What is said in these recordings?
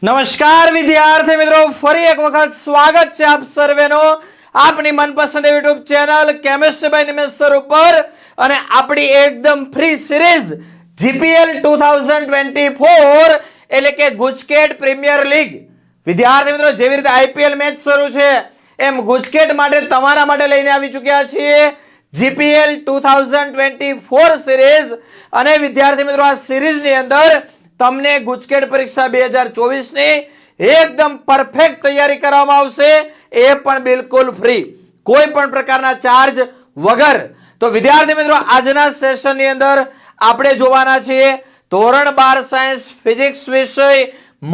નમસ્કાર વિદ્યાર્થી મિત્રો, ફરી એક વખત સ્વાગત છે આપ સર્વેનો આપની મનપસંદ YouTube channel chemistry by Nimesh sir ઉપર અને આપણી એકદમ ફ્રી સિરીઝ જીપીએલ 2024 એટલે કે ગુજકેટ પ્રીમિયર લીગ. વિદ્યાર્થી મિત્રો, જેવી રીતે આઈપીએલ મેચ શરૂ છે એમ ગુજકેટ માટે તમારા માટે લઈને આવી ચૂક્યા છીએ જીપીએલ 2024 સિરીઝ. અને વિદ્યાર્થી મિત્રો, આ સિરીઝની અંદર તમને ગુજકેટ પરીક્ષા 2024 ની એકદમ પરફેક્ટ તૈયારી કરવામાં આવશે, એ પણ બિલકુલ ફ્રી, કોઈ પણ પ્રકારના ચાર્જ વગર. તો વિદ્યાર્થી મિત્રો, આજના સેશનની અંદર આપણે જોવાના છીએ ધોરણ 12 સાયન્સ ફિઝિક્સ વિષય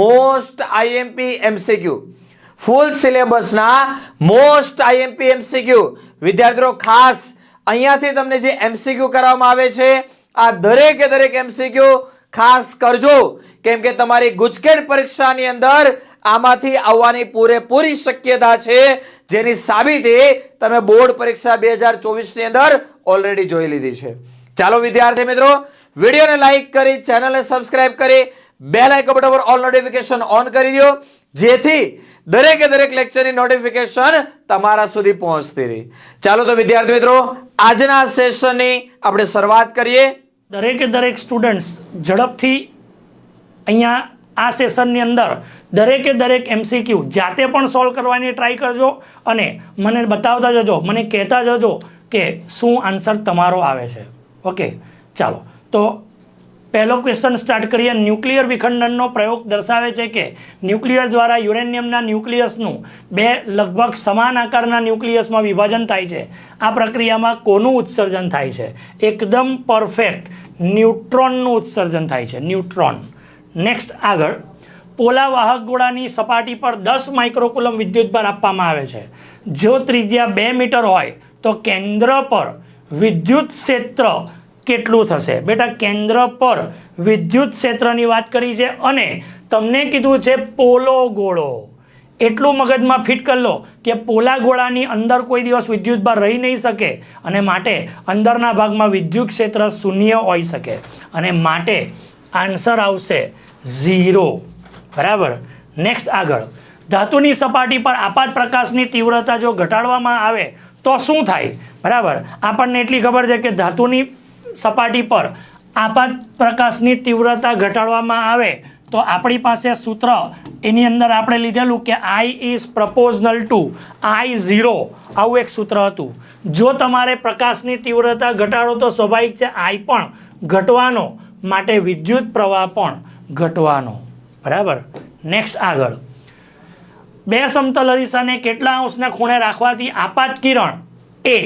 મોસ્ટ આઈએમપી એમસીક્યુ, ફૂલ સિલેબસના મોસ્ટ આઈએમપી એમસીક્યુ. વિદ્યાર્થીઓ, ખાસ અહીંયાથી તમને જે એમસીક્યુ કરવામાં આવે છે આ દરેકે દરેક એમસીક્યુ ખાસ કરજો, કેમ કે તમારી ગુજકેટ પરીક્ષાની અંદર આમાંથી આવવાની પૂરેપૂરી શક્યતા છે, જેની સાબિતી તમે બોર્ડ પરીક્ષા 2024 ની અંદર ઓલરેડી જોઈ લીધી છે. ચાલો વિદ્યાર્થી મિત્રો, વિડીયોને લાઈક કરી, ચેનલને સબસ્ક્રાઇબ કરી, બેલ આઇકન બટન પર ઓલ નોટિફિકેશન ઓન કરી દો, જેથી દરેકે દરેક લેક્ચરની નોટિફિકેશન તમારા સુધી પહોંચતી રહે. ચાલો તો વિદ્યાર્થી મિત્રો, આજના સેશનની આપણે શરૂઆત કરીએ. દરેકે દરેક સ્ટુડન્ટ્સ ઝડપથી અહીંયા આ સેશનની અંદર દરેકે દરેક એમસીક્યુ જાતે પણ સોલ્વ કરવાની ટ્રાય કરજો અને મને બતાવતા જજો, મને કહેતા જજો કે શું આન્સર તમારો આવે છે. ઓકે, ચાલો તો પહેલો ક્વેશ્ચન સ્ટાર્ટ કરીએ. ન્યુક્લિયર વિખંડનનો પ્રયોગ દર્શાવે છે કે ન્યુક્લિયર દ્વારા યુરેનિયમના ન્યુક્લિયસનું બે લગભગ સમાન આકારના ન્યુક્લિયસમાં વિભાજન થાય છે. આ પ્રક્રિયામાં કોનું ઉત્સર્જન થાય છે? એકદમ પરફેક્ટ, ન્યુટ્રોનનું ઉત્સર્જન થાય છે, ન્યુટ્રોન. નેક્સ્ટ આગળ, પોલા વાહક ગોળાની સપાટી પર 10 માઇક્રોકુલમ વિદ્યુતભાર આપવામાં આવે છે. જો ત્રિજ્યા 2 મીટર હોય તો કેન્દ્ર પર વિદ્યુત ક્ષેત્ર કેટલું થશે? બેટા, કેન્દ્ર પર વિદ્યુત ક્ષેત્રની વાત કરી છે અને તમને કીધું છે પોલો ગોળો. એટલું મગજમાં ફિટ કરી લો કે પોલા ગોળાની અંદર કોઈ દિવસ વિદ્યુતભાર રહી નહીં શકે અને માટે અંદરના ભાગમાં વિદ્યુત ક્ષેત્ર શૂન્ય હોઈ શકે અને માટે આન્સર આવશે 0. બરાબર. નેક્સ્ટ આગળ, ધાતુની સપાટી પર આપાત પ્રકાશની તીવ્રતા જો ઘટાડવામાં આવે તો શું થાય? બરાબર, આપણને એટલી ખબર છે કે ધાતુની સપાટી પર આપાત પ્રકાશની તીવ્રતા ઘટાડવામાં આવે તો આપણી પાસે સૂત્ર એની અંદર આપણે લીધેલું કે I is proportional to I0, આવું એક સૂત્ર હતું. જો તમારે પ્રકાશની તીવ્રતા ઘટાડો તો સ્વાભાવિક છે I પણ ઘટવાનો, માટે વિદ્યુત પ્રવાહ પણ ઘટવાનો. બરાબર. નેક્સ્ટ આગળ, બે સમતલ અરીસાને કેટલા અંશના ખૂણે રાખવાથી આપાત કિરણ એ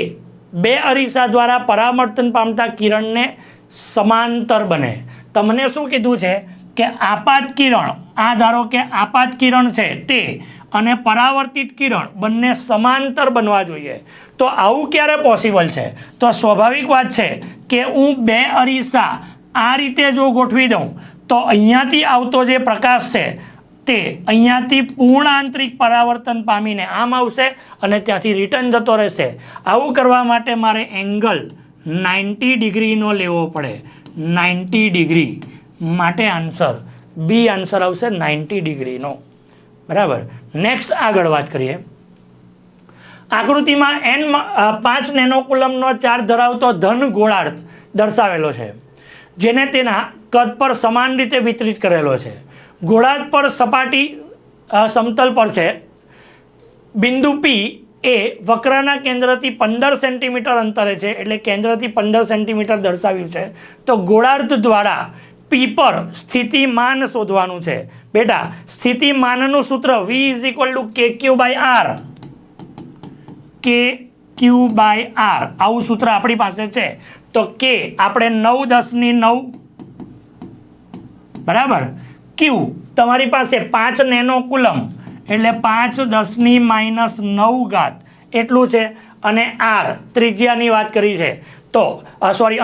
બે અરીસા દ્વારા પરાવર્તન પામતા કિરણને સમાંતર બને? તમને શું કીધું છે કે આપાત કિરણ, આ ધારો કે આપાત કિરણ છે તે અને પરાવર્તિત કિરણ બંને સમાંતર બનવા જોઈએ. તો આવું ક્યારે પોસિબલ છે? તો સ્વાભાવિક વાત છે કે હું બે અરીસા આ રીતે જો ગોઠવી દઉં તો અહીંયાથી આવતો જે પ્રકાશ છે તે અહીંયાથી પૂર્ણ આંતરિક પરાવર્તન પામીને આમ આવશે અને ત્યાંથી રિટર્ન જતો રહેશે. આવું કરવા માટે મારે એંગલ 90 ડિગ્રીનો લેવો પડે, 90 ડિગ્રી. માટે આન્સર બી આન્સર આવશે 90 ડિગ્રીનો. બરાબર. નેક્સ્ટ આગળ વાત કરીએ. આકૃતિમાં N5 નેનોકુલમનો ચાર્જ ધરાવતો ધન ગોળાર્ધ દર્શાવેલો છે, જેને તેના કદ પર સમાન રીતે વિતરિત કરેલો છે. ગોળાર્ધ પર સપાટી સમતલ પર છે. બિંદુ P એ વક્રના કેન્દ્રથી 15 સેન્ટીમીટર અંતરે છે, એટલે કેન્દ્રથી 15 સેન્ટીમીટર દર્શાવ્યું છે. તો ગોળાર્ધ દ્વારા P પર સ્થિતિમાન શોધવાનું છે. બેટા, સ્થિતિમાનનું સૂત્ર V = KQ/R, KQ/R આવું સૂત્ર આપણી પાસે છે. તો K આપણે 9 10 બરાબર. Q તમારી પાસે 5 નેનોકુલમ એટલે 5 10 - 9 એટલું છે અને R ત્રિજ્યાની વાત કરી છે તો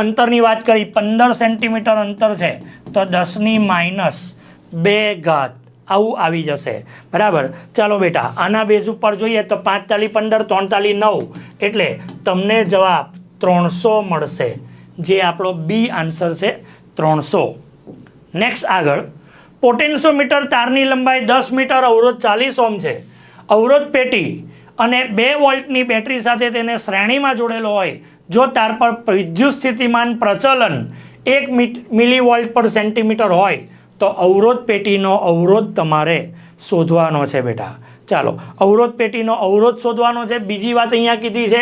અંતરની વાત કરી, 15 સેન્ટીમીટર અંતર છે તો 10 - 2 આવું આવી જશે. બરાબર. ચાલો બેટા, આના બેઝ ઉપર જોઈએ તો 5 × 15 = 3 × 9 એટલે તમને જવાબ 300 મળશે, જે આપણો બી આન્સર છે 300. નેક્સ્ટ આગળ, પોટેન્શિયોમીટર તારની લંબાઈ 10 મીટર, અવરોધ 40 ઓમ છે. અવરોધ પેટી અને 2 વોલ્ટની બેટરી સાથે તેને શ્રેણીમાં જોડેલો હોય. જો તાર પર વિદ્યુત સ્થિતિમાન પ્રચલન 1 મિલીવોલ્ટ પર સેન્ટીમીટર હોય તો અવરોધ પેટીનો અવરોધ તમારે શોધવાનો છે બેટા. ચાલો, અવરોધ પેટીનો અવરોધ શોધવાનો છે. બીજી વાત અહીંયા કીધી છે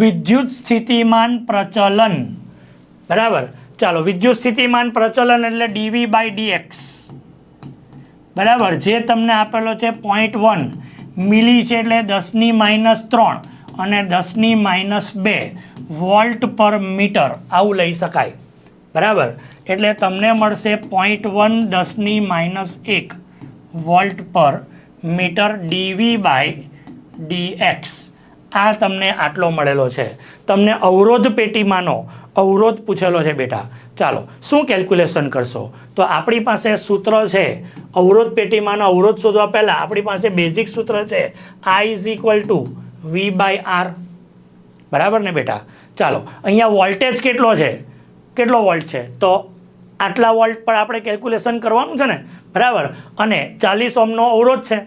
વિદ્યુત સ્થિતિમાન પ્રચલન. બરાબર, ચાલો, વિદ્યુત સ્થિતિમાન પ્રચલન એટલે dV/dx. બરાબર, જે તમને આપેલો છે 0.1 મિલી છે એટલે 10⁻³ અને 10⁻² વોલ્ટ પર મીટર આવું લઈ શકાય. બરાબર, એટલે તમને મળશે 0.1 10⁻1 વોલ્ટ પર મીટર dV/dx. આ તમને આટલો મળેલો છે. તમને અવરોધ પેટીમાંનો અવરોધ પૂછેલો છે બેટા. ચાલો, શું કેલ્ક્યુલેશન કરશો? તો આપણી પાસે સૂત્ર છે અવરોધ પેટીમાંનો અવરોધ શોધવા પહેલાં આપણી પાસે બેઝિક સૂત્ર છે I = V/R. બરાબર ને બેટા? ચાલો, અહીંયા વોલ્ટેજ કેટલો છે? કેટલો વોલ્ટ છે? તો આટલા વોલ્ટ પર આપણે કેલ્ક્યુલેશન કરવાનું છે ને. બરાબર, અને 40 ઓમનો અવરોધ છે.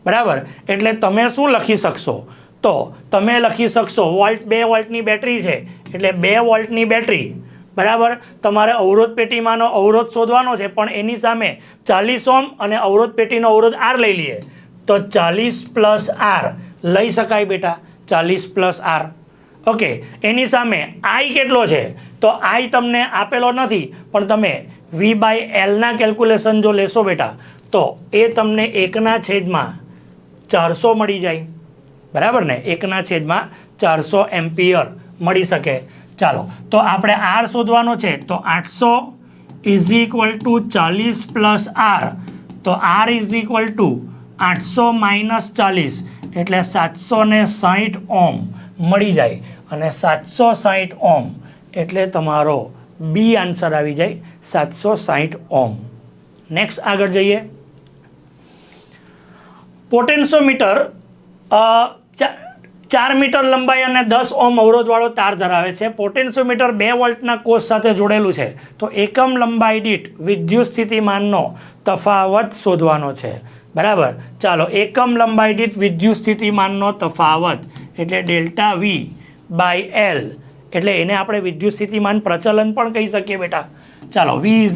બરાબર, એટલે તમે શું લખી શકશો? તો તમે લખી શકશો 2 વોલ્ટની બેટરી છે એટલે 2 વોલ્ટની બેટરી. બરાબર, તમારે અવરોધ પેટીમાંનો અવરોધ શોધવાનો છે, પણ એની સામે 40 ઓમ અને અવરોધ પેટીનો અવરોધ R લઈ લઈએ તો 40 + R લઈ શકાય બેટા. 40 + R. ઓકે, એની સામે I કેટલો છે? તો I તમને આપેલો નથી, પણ તમે V/L કેલ્ક્યુલેશન જો લેશો બેટા તો એ તમને 1/400 મળી જાય. બરાબર ને? 1/400 એમ્પિયર મળી શકે. ચાલો, તો આપણે R શોધવાનો છે તો 800 = 40 + R. તો R = 800 - 40 એટલે 760 ઓમ મળી જાય. અને 760 ઓમ એટલે તમારો બી આન્સર આવી જાય 760 ઓમ. નેક્સ્ટ આગળ જઈએ. પોટેન્શિયોમીટર 4 મીટર લંબાઈ અને 10 ઓમ અવરોધવાળો તાર ધરાવે છે. પોટેન્શિયોમીટર 2 વોલ્ટના કોષ સાથે જોડેલું છે. તો એકમ લંબાઈ દીઠ વિદ્યુત સ્થિતિમાનનો તફાવત શોધવાનો છે. બરાબર, ચાલો, એકમ લંબાઈ દીઠ વિદ્યુત સ્થિતિમાનનો તફાવત એટલે ΔV/L એટલે એને આપણે વિદ્યુત સ્થિતિમાન પ્રચલન પણ કહી શકીએ બેટા. ચાલો, V =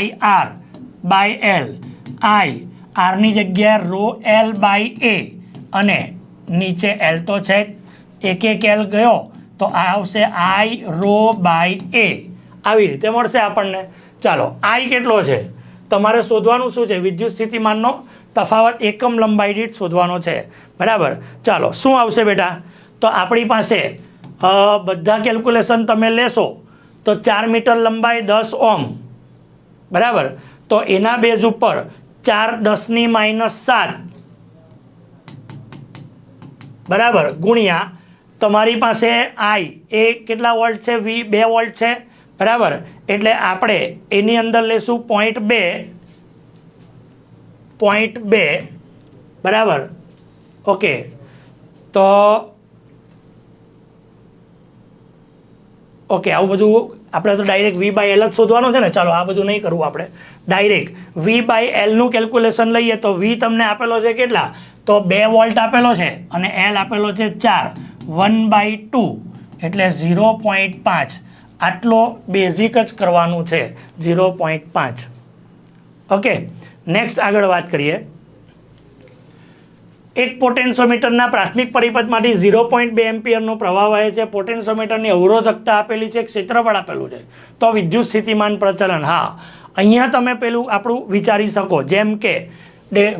IR/L. R ની જગ્યાએ ρL/A અને નીચે L તો છે જ, એક L ગયો તો આ આવશે I/ρ/A. આવી રીતે મળશે આપણને. ચાલો, I કેટલો છે તમારે શોધવાનું શું છે? વિદ્યુત સ્થિતિમાનનો તફાવત એકમ લંબાઈ દીઠ શોધવાનો છે. બરાબર, ચાલો, શું આવશે બેટા? તો આપણી પાસે બધા કેલ્ક્યુલેશન તમે લેશો તો 4 મીટર લંબાઈ 10 ઓમ. બરાબર, તો એના બેઝ ઉપર 4 10⁻7 બરાબર ગુણ્યા તમારી પાસે I એ કેટલા વોલ્ટ છે? 2 વોલ્ટ છે. બરાબર, એટલે આપણે એની અંદર લેશું 0.2. બરાબર, ઓકે, તો ઓકે, આવું બધું આપણે તો ડાયરેક્ટ V/L જ શોધવાનું છે ને. ચાલો, આ બધું નહીં કરવું, આપણે ડાયરેક્ટ V/L કેલ્ક્યુલેશન લઈએ તો V તમને આપેલો છે કેટલા? તો 2 વોલ્ટ આપેલો છે અને L આપેલો છે 4. 1/2 એટલે 0.5. આટલો બેઝિક જ કરવાનું છે, 0.5. ઓકે, નેક્સ્ટ આગળ વાત કરીએ. એક પોટેન્શિયોમીટરના પ્રાથમિક પરિપથમાંથી 0.2 એમ્પિયરનો પ્રવાહ વહે છે. પોટેન્શિયોમીટરની અવરોધકતા આપેલી છે, ક્ષેત્રફળ આપેલું છે. તો વિદ્યુત સ્થિતિમાન પ્રચલન. હા, અહીંયા તમે પેલું આપણું વિચારી શકો, જેમ કે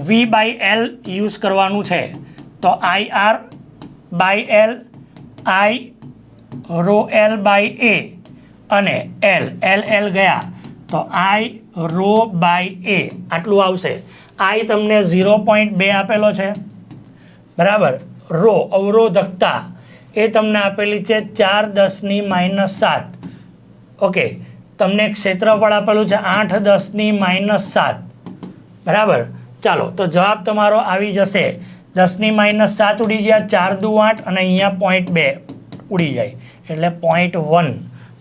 V/L યુઝ કરવાનું છે તો IR/L, I/ρL/A અને L ગયા તો I/ρ/A આટલું આવશે. I તમને 0.2 આપેલો છે. બરાબર, રો અવરોધકતા એ તમને આપેલી છે 4 10⁻7. ઓકે, તમને ક્ષેત્રફળ આપેલું છે 8 10⁻7. બરાબર, ચાલો, તો જવાબ તમારો આવી જશે 10⁻7 ઉડી ગયા, 4 દુ 8 અને અહીંયા 0.2 ઉડી જાય એટલે 0.1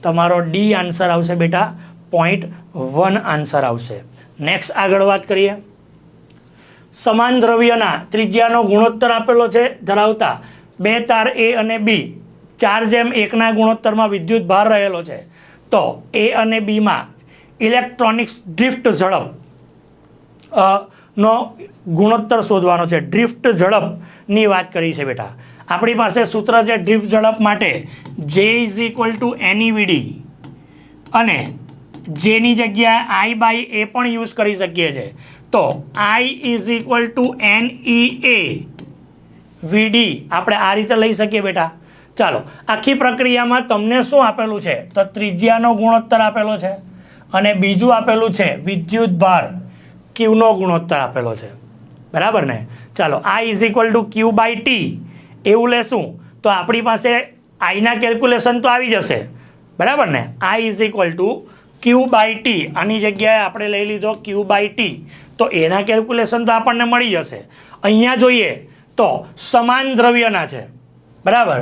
તમારો ડી આન્સર આવશે બેટા. 0.1 આન્સર આવશે. નેક્સ્ટ આગળ વાત કરીએ. સમાન દ્રવ્યના ત્રિજ્યાનો ગુણોત્તર આપેલો છે ધરાવતા બે તાર A અને B 4:1 ગુણોત્તરમાં વિદ્યુત ભાર રહેલો છે. તો A અને B માં ઇલેક્ટ્રોનિક્સ ડ્રિફ્ટ ઝડપ નો ગુણોત્તર શોધવાનો છે. ડ્રિફ્ટ ઝડપની વાત કરી છે બેટા. આપણી પાસે સૂત્ર છે ડ્રિફ્ટ ઝડપ માટે J = NEVD અને જેની જગ્યાએ I બાય A પણ યુઝ કરી શકીએ છીએ. તો I = NEA VD આપણે આ રીતે લઈ શકીએ બેટા. ચાલો, આખી પ્રક્રિયામાં તમને શું આપેલું છે? તો ત્રિજ્યાનો ગુણોત્તર આપેલો છે અને બીજું આપેલું છે વિદ્યુત ભાર Qનો ગુણોત્તર આપેલો છે. બરાબર ને? ચાલો, I = Q/T એવું લેશું તો આપણી પાસે આઈના કેલ્ક્યુલેશન તો આવી જશે. બરાબર ને? I = Q/T આની જગ્યાએ આપણે લઈ લીધો Q/T તો એના કેલ્ક્યુલેશન તો આપણને મળી જશે. અહીંયા જોઈએ તો સમાન દ્રવ્યના છે. બરાબર,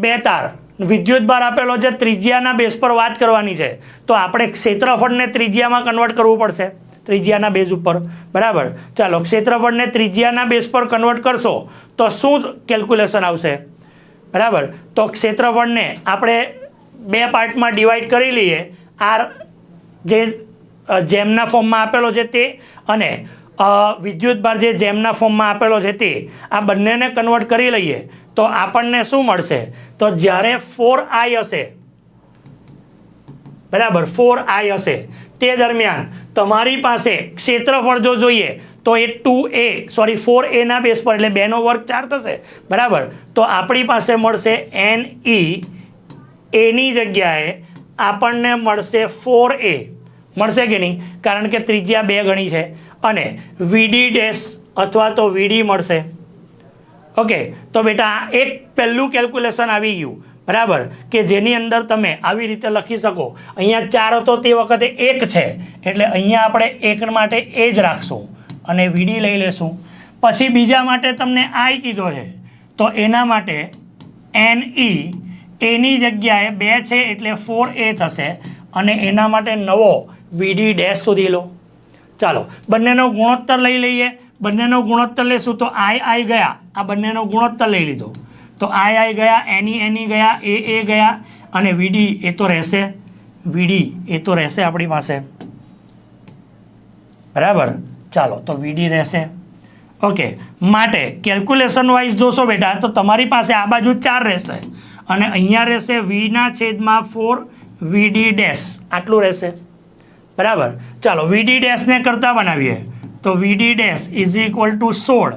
બે તાર વિદ્યુત ભાર આપેલો છે. ત્રિજ્યાના બેઝ પર વાત કરવાની છે તો આપણે ક્ષેત્રફળને ત્રિજ્યામાં કન્વર્ટ કરવું પડશે, ત્રિજ્યાના બેઝ ઉપર. બરાબર, ચાલો, ક્ષેત્રફળને ત્રિજ્યાના બેઝ પર કન્વર્ટ કરશો તો શું કેલ્ક્યુલેશન આવશે? બરાબર, તો ક્ષેત્રફળને આપણે બે પાર્ટમાં ડિવાઈડ કરી લઈએ. આર જે જેમના ફોર્મમાં આપેલો છે તે અને વિદ્યુત ભાર જે જેમના ફોર્મમાં આપેલો છે તે, આ બંનેને કન્વર્ટ કરી લઈએ તો આપણને શું મળશે? તો જ્યારે 4I હશે, બરાબર, 4I હશે તે દરમિયાન તમારી પાસે ક્ષેત્રફળ જો જોઈએ તો એ 4A ના બેઝ પર એટલે 2 નો વર્ગ 4 થશે. બરાબર, તો આપણી પાસે મળશે NE એની જગ્યાએ આપણને મળશે 4A મળશે કે નહીં? કારણ કે ત્રિજ્યા 2 ગણી છે. અને VD ડેશ અથવા તો VD મળશે. ઓકે, તો બેટા એક પહેલું કેલ્ક્યુલેશન આવી ગયું. બરાબર, કે જેની અંદર તમે આવી રીતે લખી શકો. અહીંયા 4 હતો તે વખતે 1 છે એટલે અહીંયા આપણે 1 માટે એ જ રાખશું અને VD લઈ લેશું. પછી બીજા માટે તમને I કીધો છે તો એના માટે NE એની જગ્યાએ 2 છે એટલે 4A થશે અને એના માટે નવો VD ડેશ શોધી લો. ચાલો, બંનેનો ગુણોત્તર લઈ લઈએ. બંનેનો ગુણોત્તર લેશું તો I ગયા, આ બંનેનો ગુણોત્તર લઈ લીધો તો I ગયા, NE ગયા, A ગયા અને VD એ તો રહેશે, VD એ તો રહેશે આપણી પાસે. બરાબર, ચાલો, તો VD રહેશે. ઓકે, માટે કેલ્ક્યુલેશન વાઇઝ જોશો બેટા તો તમારી પાસે આ બાજુ 4 રહેશે અને અહીંયા રહેશે V/4 VD ડેશ આટલું રહેશે. બરાબર, ચાલો VD ડેશને કરતા બનાવીએ તો VD ડેશ = 16.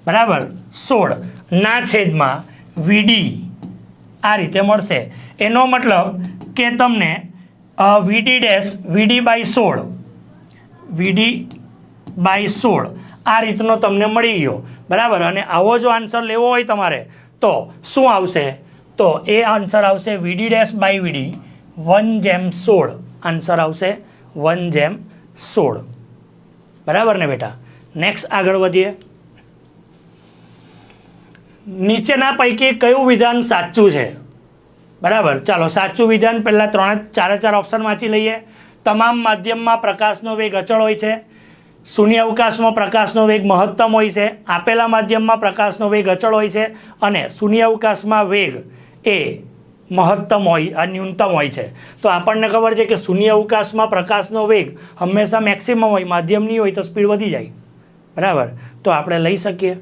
બરાબર, 16 ના છેદમાં VD આ રીતે મળશે. એનો મતલબ કે તમને VD ડેશ VD/16 આ રીતનો તમને મળી ગયો. બરાબર, અને આવો જો આન્સર લેવો હોય તમારે તો શું આવશે? તો એ આન્સર આવશે VD/VD 1/16. આન્સર આવશે 1/16. બરાબર ને બેટા? નેક્સ્ટ આગળ વધીએ. નીચેના પૈકી કયું વિધાન સાચું છે? બરાબર, ચાલો, સાચું વિધાન પહેલાં 4 ઓપ્શન વાંચી લઈએ. તમામ માધ્યમમાં પ્રકાશનો વેગ અચળ હોય છે. શૂન્ય અવકાશમાં પ્રકાશનો વેગ મહત્તમ હોય છે. આપેલા માધ્યમમાં પ્રકાશનો વેગ અચળ હોય છે અને શૂન્ય અવકાશમાં વેગ એ મહત્તમ હોય, ન્યૂનતમ હોય છે. તો આપણને ખબર છે કે શૂન્ય અવકાશમાં પ્રકાશનો વેગ હંમેશા મેક્સિમમ હોય, માધ્યમની હોય તો સ્પીડ વધી જાય. બરાબર, તો આપણે લઈ શકીએ.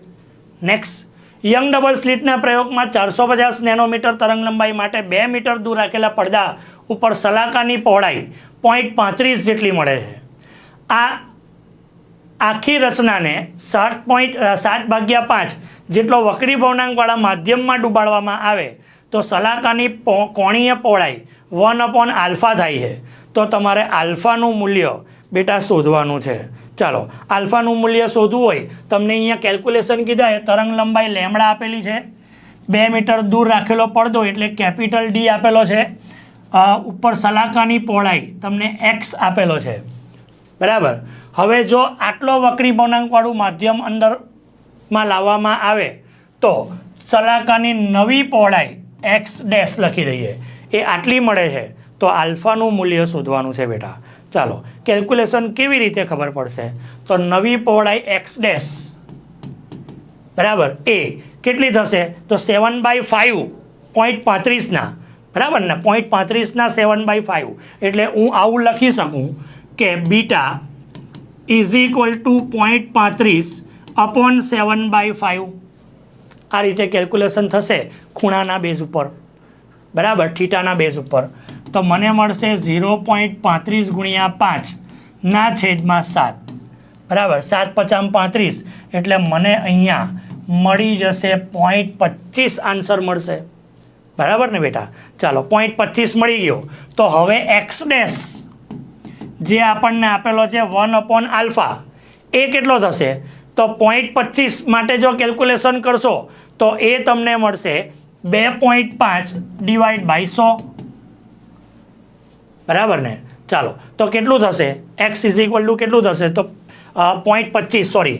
નેક્સ્ટ, યંગ ડબલ સ્લિટના પ્રયોગમાં 450 નેનોમીટર તરંગ લંબાઈ માટે 2 મીટર દૂર રાખેલા પડદા ઉપર સલાકાની પહોળાઈ 0.35 જેટલી મળે છે. આ આખી રચનાને 7/5 જેટલો વક્રી ભવનાંકવાળા માધ્યમમાં ડૂબાડવામાં આવે તો સલાકાની કોણીય પહોળાઈ 1/α થાય છે. તો તમારે આલ્ફાનું મૂલ્ય બેટા શોધવાનું છે. ચાલો, આલ્ફાનું મૂલ્ય શોધવું હોય તમને અહીંયા કેલ્ક્યુલેશન કીધા છે. તરંગ લંબાઈ લેમડા આપેલી છે, 2 મીટર દૂર રાખેલો પડદો એટલે કેપિટલ D આપેલો છે, ઉપર સલાકાની પહોળાઈ તમને x આપેલો છે. બરાબર, હવે જો આટલો વક્રી ભવનાંકવાળું માધ્યમ અંદરમાં લાવવામાં આવે તો સલાકાની નવી પહોળાઈ x ડેશ લખી દઈએ, એ આટલી મળે છે. તો આલ્ફાનું મૂલ્ય શોધવાનું છે બેટા. ચાલો કેલ્ક્યુલેશન કેવી રીતે ખબર પડશે તો નવી પહોળાઈ એક્સ ડેશ બરાબર એ કેટલી થશે તો 7/5.35ના બરાબર ને 0.35ના 7/5 એટલે હું આવું લખી શકું કે બીટા ઇઝ ઇક્વલ ટુ 0.35/7/5 આ રીતે કેલ્ક્યુલેશન થશે ખૂણાના બેઝ ઉપર બરાબર થીટાના બેઝ ઉપર તો મને મળશે 0.35 × 5/7 બરાબર 7×5 એટલે મને અહીંયા મળી જશે 0.25 આન્સર મળશે બરાબર ને બેટા ચાલો 0.25 મળી ગયો તો હવે એક્સ ડેશ જે આપણને આપેલો છે 1/α એ કેટલો થશે તો 0.25 માટે જો કેલ્ક્યુલેશન કરશો તો એ તમને મળશે 2.5 / 100 બરાબર ને ચાલો તો કેટલું થશે એક્સ ઇઝ ઇક્વલ ટુ કેટલું થશે તો 0.25 સોરી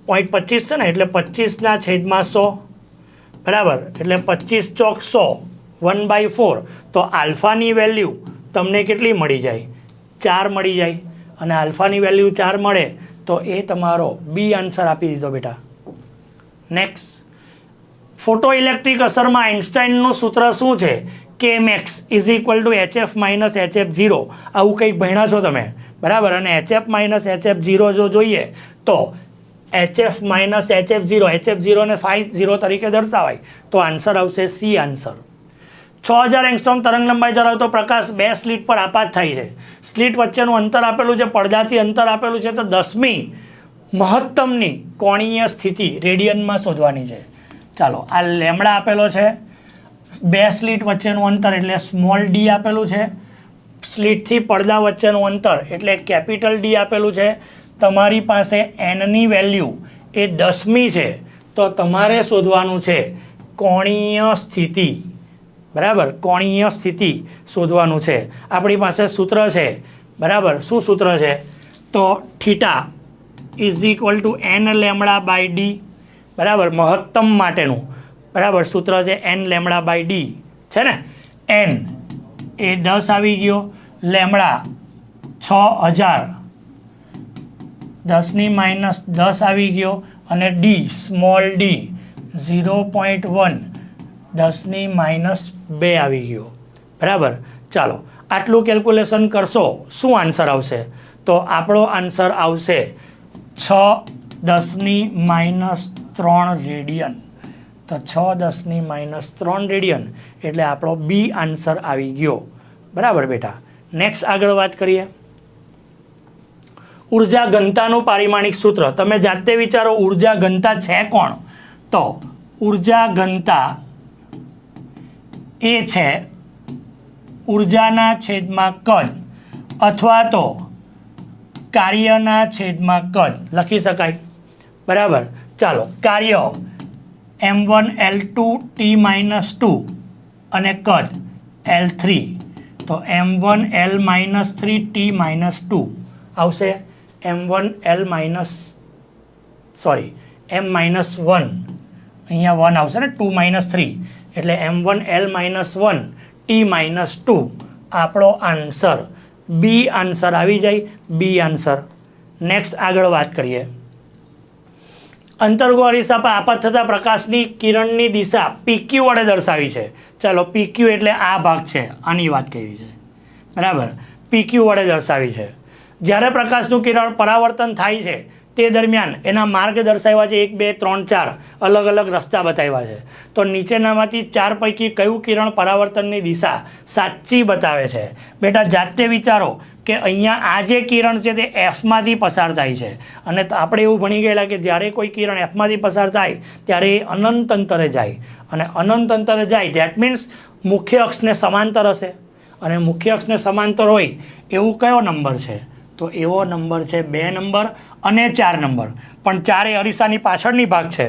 0.25 છે ને એટલે 25/100 બરાબર એટલે 25 ચોક 100 1/4 તો આલ્ફાની વેલ્યુ તમને કેટલી મળી જાય 4 મળી જાય અને આલ્ફાની વેલ્યુ 4 મળે તો એ તમારો બી આન્સર આપી દીધો બેટા નેક્સ્ટ ફોટો ઇલેક્ટ્રિક અસરમાં આઇન્સ્ટાઈનનું સૂત્ર શું છે કે max is equal to HF - HF0 આવું કંઈક ભણ્યા છો તમે બરાબર અને HF - HF0 જો જોઈએ તો HF - HF0 ને 50 તરીકે દર્શાવાય તો આન્સર આવશે સી આન્સર 6000 એંગસ્ટ્રોમ તરંગ લંબાઈ ધરાવતો પ્રકાશ બે સ્લિટ પર આપાત થાય છે સ્લિટ વચ્ચેનું અંતર આપેલું છે પડદાથી અંતર આપેલું છે તો 10મી મહત્તમની કોણીય સ્થિતિ રેડિયનમાં શોધવાની છે ચાલો આ લેમડા આપેલો છે બે સ્લિટ વચ્ચેનું અંતર એટલે સ્મોલ ડી આપેલું છે સ્લિટથી પડદા વચ્ચેનું અંતર એટલે કેપિટલ ડી આપેલું છે તમારી પાસે એનની વેલ્યુ એ 10મી છે તો તમારે શોધવાનું છે કોણીય સ્થિતિ બરાબર કોણીય સ્થિતિ શોધવાનું છે આપણી પાસે સૂત્ર છે બરાબર શું સૂત્ર છે તો theta is equal two n λ/d બરાબર મહત્તમ માટેનું બરાબર સૂત્ર છે n λ/d છે ને n એ 10 આવી ગયો લેમડા 6000 10ની -10 આવી ગયો અને ડી સ્મોલ ડી 0.1 10ની -2 આવી ગયો બરાબર ચાલો આટલું કેલ્ક્યુલેશન કરશો શું આન્સર આવશે તો આપણો આન્સર આવશે 6 10ની -3 રેડિયન તો 6 10ની -3 રેડિયન એટલે આપણો બી આન્સર આવી ગયો બરાબર બેટા નેક્સ્ટ આગળ વાત કરીએ ઉર્જા ઘનતાનું પારિમાણિક સૂત્ર તમે જાતે વિચારો ઉર્જા ઘનતા છે કોણ તો ઉર્જા ઘનતા એ છે ઉર્જાના છેદમાં કદ અથવા તો કાર્યના છેદમાં કદ લખી શકાય બરાબર ચાલો કાર્ય m1 L2 T-2 અને કદ L3 તો m1 L-3 T-2 આવશે m1 m-1 અહીંયા 1 આવશે ને 2 - 3 એટલે m1 L-1 T-2 આપણો આન્સર બી આન્સર આવી જાય બી આન્સર નેક્સ્ટ આગળ વાત કરીએ અંતર્ગો અરીસા પર આપાત થતા પ્રકાશની કિરણની દિશા PQ વડે દર્શાવી છે ચાલો PQ એટલે આ ભાગ છે આની વાત કરી છે બરાબર PQ વડે દર્શાવી છે જ્યારે પ્રકાશનું કિરણ પરાવર્તન થાય છે તે દરમિયાન એના માર્ગ દર્શાવ્યા છે 1 2 3 4 અલગ અલગ રસ્તા બતાવ્યા છે તો નીચેનામાંથી 4 પૈકી કયું કિરણ પરાવર્તનની દિશા સાચી બતાવે છે બેટા જાતે વિચારો કે અહીંયા આ જે કિરણ છે તે એફમાંથી પસાર થાય છે અને આપણે એવું ભણી ગયેલા કે જ્યારે કોઈ કિરણ એફમાંથી પસાર થાય ત્યારે એ અનંત અંતરે જાય અને અનંત અંતરે જાય ધેટ મીન્સ મુખ્ય અક્ષને સમાંતર હશે અને મુખ્ય અક્ષને સમાંતર હોય એવું કયો નંબર છે તો એવો નંબર છે 2 નંબર અને 4 નંબર પણ 4 એ અરીસાની પાછળની ભાગ છે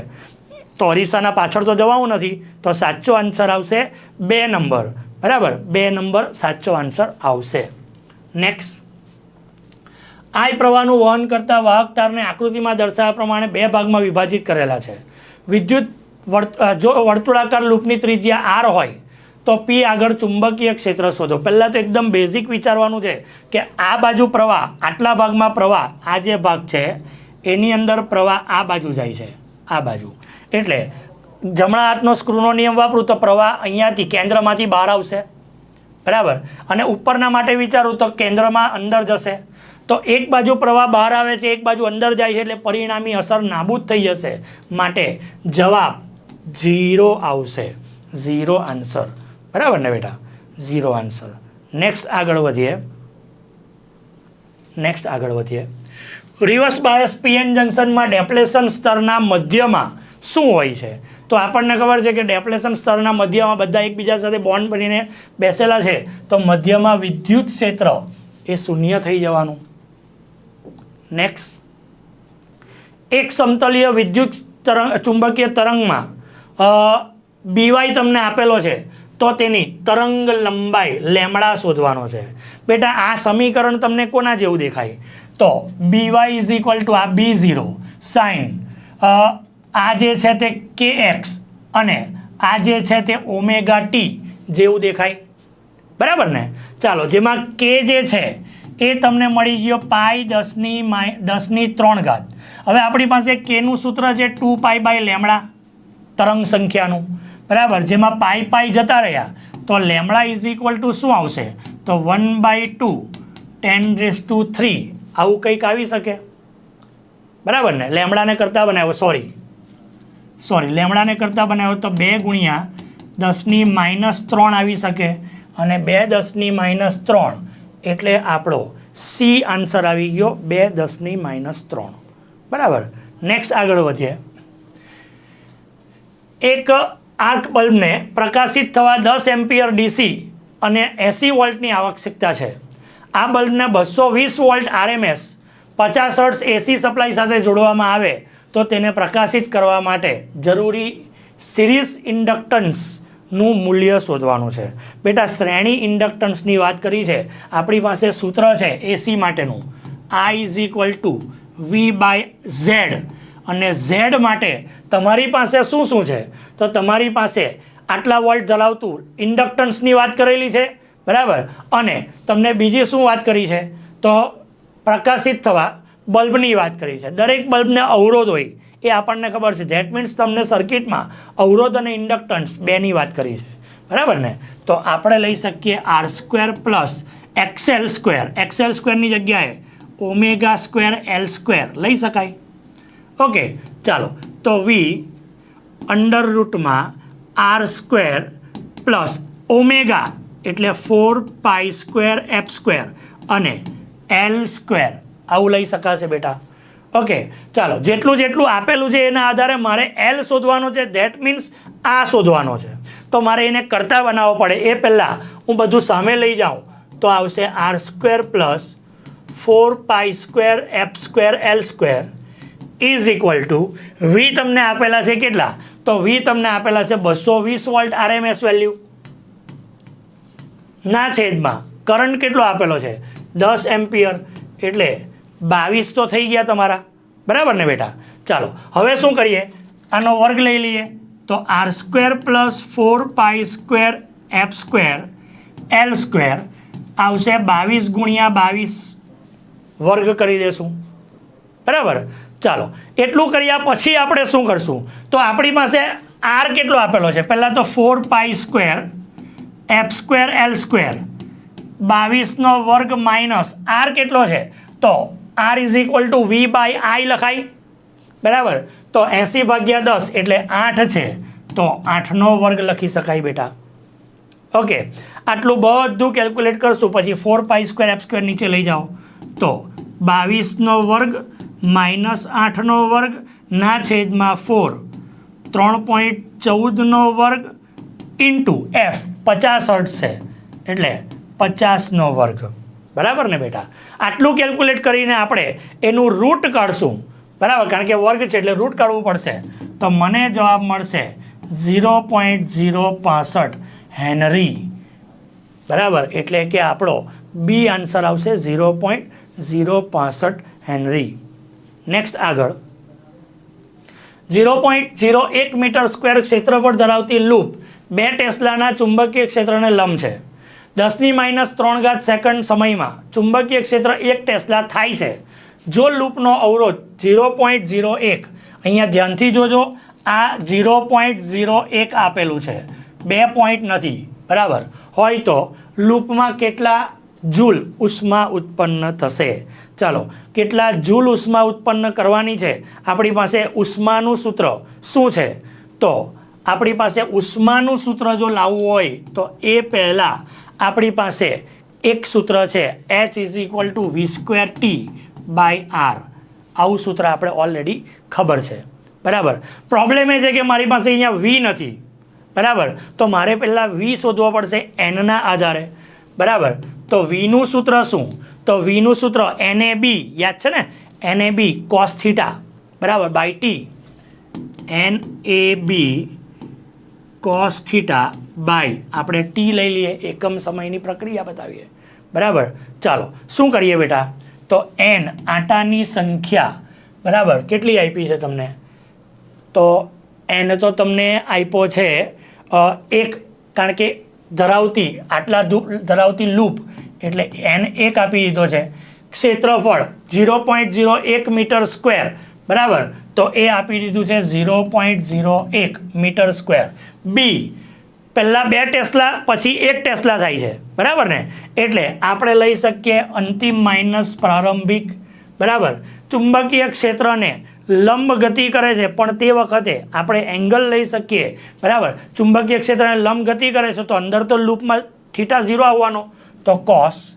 તો અરીસાના પાછળ તો જવાનું નથી તો સાચો આન્સર આવશે 2 નંબર બરાબર 2 નંબર સાચો આન્સર આવશે નેક્સ્ટ I પ્રવાહનું વહન કરતા વાહક તારને આકૃતિમાં દર્શાવ્યા પ્રમાણે 2 ભાગમાં વિભાજિત કરેલા છે વિદ્યુત જો વર્તુળાકાર લૂપની ત્રિજ્યા r હોય તો પી આગળ ચુંબકીય ક્ષેત્ર શોધો. પહેલાં તો એકદમ બેઝિક વિચારવાનું છે કે આ બાજુ પ્રવાહ, આટલા ભાગમાં પ્રવાહ, આ જે ભાગ છે એની અંદર પ્રવાહ આ બાજુ જાય છે, આ બાજુ. એટલે જમણા હાથનો સ્ક્રૂનો નિયમ વાપરું તો પ્રવાહ અહીંયાથી કેન્દ્રમાંથી બહાર આવશે, બરાબર. અને ઉપરના માટે વિચારું તો કેન્દ્રમાં અંદર જશે. તો એક બાજુ પ્રવાહ બહાર આવે છે, એક બાજુ અંદર જાય છે, એટલે પરિણામી અસર નાબૂદ થઈ જશે. માટે જવાબ 0 આવશે, 0 આન્સર, બરાબર ને બેટા, 0 આન્સર. નેક્સ્ટ આગળ વધીએ. રિવર્સ બાયસ પીએન જંકશનમાં ડેપ્લેશન સ્તરના મધ્યમાં શું હોય છે? તો આપણને ખબર છે કે ડેપ્લેશન સ્તરના મધ્યમાં બધા એકબીજા સાથે બોન્ડ બનીને બેસેલા છે, તો મધ્યમાં વિદ્યુત ક્ષેત્ર એ શૂન્ય થઈ જવાનું. નેક્સ્ટ, એક સમતલીય વિદ્યુત ચુંબકીય તરંગમાં બીવાય તમને આપેલો છે, તો તેની તરંગ લંબાઈ લેમડા શોધવાનો છે. બેટા આ સમીકરણ તમને કોના જેવું દેખાય? તો બીવાય ઇઝ ઇક્વલ ટુ આ B0 સાઇન આ જે છે તે KX અને આ જે છે તે ઓમેગા ટી જેવું દેખાય, બરાબર ને. ચાલો, જેમાં K જે છે એ તમને મળી ગયો પાઈ 10⁻³ હવે આપણી પાસે Kનું સૂત્ર છે 2π/λ તરંગ સંખ્યાનું, બરાબર. જેમાં પાઈ જતા રહ્યા તો લેમડા ઇઝ ઇક્વલ ટુ શું આવશે? તો 1/2 10⁻³ આવું કંઈક આવી શકે, બરાબર ને. લેમડાને કરતાં બનાવ્યો, લેમડાને કરતાં બનાવ્યો તો 2 × 10⁻³ આવી શકે, અને 2 10⁻³ એટલે આપણો સી આન્સર આવી ગયો 2 10⁻³, બરાબર. નેક્સ્ટ આગળ વધીએ. એક આર્ક બલ્બને પ્રકાશિત થવા 10 એમ્પિયર ડીસી અને 80 વોલ્ટની આવશ્યકતા છે. આ બલ્બને 220 volt RMS 50 hertz AC supply સાથે જોડવામાં આવે તો તેને પ્રકાશિત કરવા માટે જરૂરી સિરીઝ ઇન્ડક્ટન્સનું મૂલ્ય શોધવાનું છે. બેટા શ્રેણી ઇન્ડક્ટન્સની વાત કરી છે, આપણી પાસે સૂત્ર છે એસી માટેનું, I = V/Z, અને Z માટે તમારી પાસે શું છે? તો તમારી પાસે આટલા વોલ્ટ ધરાવતું ઇન્ડક્ટન્સની વાત કરેલી છે, બરાબર. અને તમને બીજી શું વાત કરી છે? તો પ્રકાશિત થવા બલ્બની વાત કરી છે. દરેક બલ્બને અવરોધ હોય એ આપણને ખબર છે. ધેટ મીન્સ તમને સર્કિટમાં અવરોધ અને ઇન્ડક્ટન્સ બેની વાત કરી છે, બરાબર ને. તો આપણે લઈ શકીએ R² + XL², ની જગ્યાએ ω²L² લઈ શકાય. ઓકે, ચાલો. તો V √R² + ω એટલે 4π²f² અને L² આવું લઈ શકાશે બેટા. ઓકે, ચાલો. જેટલું આપેલું છે એના આધારે મારે L શોધવાનો છે, ધેટ મીન્સ આ શોધવાનો છે. તો મારે એને કરતા બનાવવો પડે. એ પહેલાં હું બધું સામે લઈ જાઉં તો આવશે R² + 4π²f²L² is equal two V તમને આપેલા છે કેટલા? તો V તમને આપેલા છે 220 વોલ્ટ RMS વેલ્યુ ના છેદમાં કરંટ કેટલો આપેલો છે? 10 એમ્પિયર, એટલે 22 તો થઈ ગયા તમારા, બરાબર ને બેટા. ચાલો હવે શું કરીએ? આનો વર્ગ લઈ લઈએ તો R² + 4π²f²L² આવશે 22 × 22 વર્ગ કરી દેશું, બરાબર. ચાલો, એટલું કર્યા પછી આપણે શું કરશું? તો આપણી પાસે R કેટલો આપેલો છે? પહેલાં તો 4π²f²L² 22નો વર્ગ માઇનસ R કેટલો છે? તો R = V/I લખાય, બરાબર. તો 80/10 એટલે 8 છે, તો 8નો વર્ગ લખી શકાય બેટા. ઓકે, આટલું બધું કેલ્ક્યુલેટ કરશું પછી 4π²f² નીચે લઈ જાઓ તો 22નો વર્ગ માઇનસ 8નો વર્ગ ના છેદમાં 4, 3.14નો વર્ગ ઇન્ટુ F 50 હર્ટ્ઝ છે એટલે 50નો વર્ગ, બરાબર ને બેટા. આટલું કેલ્ક્યુલેટ કરીને આપણે એનું રૂટ કાઢશું, બરાબર, કારણ કે વર્ગ છે એટલે રૂટ કાઢવું પડશે. તો મને જવાબ મળશે 0.065 હેનરી, બરાબર. એટલે કે આપણો બી આન્સર આવશે 0.065 હેનરી. નેક્સ્ટ આગળ 0.01 મીટર સ્ક્વેર ક્ષેત્રફળ ધરાવતી લૂપ 2 ટેસ્લાના ચુંબકીય ક્ષેત્રને લંબ છે. 10⁻³ સેકન્ડ સમયમાં ચુંબકીય ક્ષેત્ર 1 ટેસ્લા થાય છે. જો લૂપનો અવરોધ 0.01, અહીંયા ધ્યાનથી જોજો, આ 0.01 આપેલું છે, 2 પોઈન્ટ નથી, બરાબર, હોય તો લૂપમાં કેટલા જૂલ ઉષ્મા ઉત્પન્ન થશે? ચાલો, કેટલા જૂલ ઉષ્મા ઉત્પન્ન કરવાની છે? આપણી પાસે ઉષ્માનું સૂત્ર શું છે? તો આપણી પાસે ઉષ્માનું સૂત્ર જો લાવવું હોય તો એ પહેલાં આપણી પાસે એક સૂત્ર છે, H=v²T/r. આવું સૂત્ર આપણે ઓલરેડી ખબર છે, બરાબર. પ્રોબ્લેમ એ છે કે મારી પાસે અહીંયા વી નથી, બરાબર, તો મારે પહેલાં વી શોધવો પડશે એનના આધારે, બરાબર. તો વીનું સૂત્ર શું? તો વીનું સૂત્ર NAB, યાદ છે ને, NAB cos θ, બરાબર, by T, NAB cos θ by આપણે ટી લઈ લઈએ, એકમ સમયની પ્રક્રિયા બતાવીએ, બરાબર. ચાલો શું કરીએ બેટા? તો n આટાની સંખ્યા, બરાબર, કેટલી આપી છે તમને? તો n તો તમને આપ્યો છે એક, કારણ કે ધરાવતી લૂપ એટલે n 1 આપી દીધો છે. ક્ષેત્રફળ 0.01 મીટર સ્ક્વેર, બરાબર, તો એ આપી દીધું છે 0.01 મીટર સ્ક્વેર. બી પહેલાં 2 ટેસ્લા પછી 1 ટેસ્લા થાય છે, બરાબર ને, એટલે આપણે લઈ શકીએ અંતિમ માઇનસ પ્રારંભિક, બરાબર. ચુંબકીય ક્ષેત્રને લંબ ગતિ કરે છે, પણ તે વખતે આપણે એંગલ લઈ શકીએ, બરાબર. ચુંબકીય ક્ષેત્રને લંબ ગતિ કરે છે તો અંદર તો લૂપમાં θ0 આવવાનો, તો cos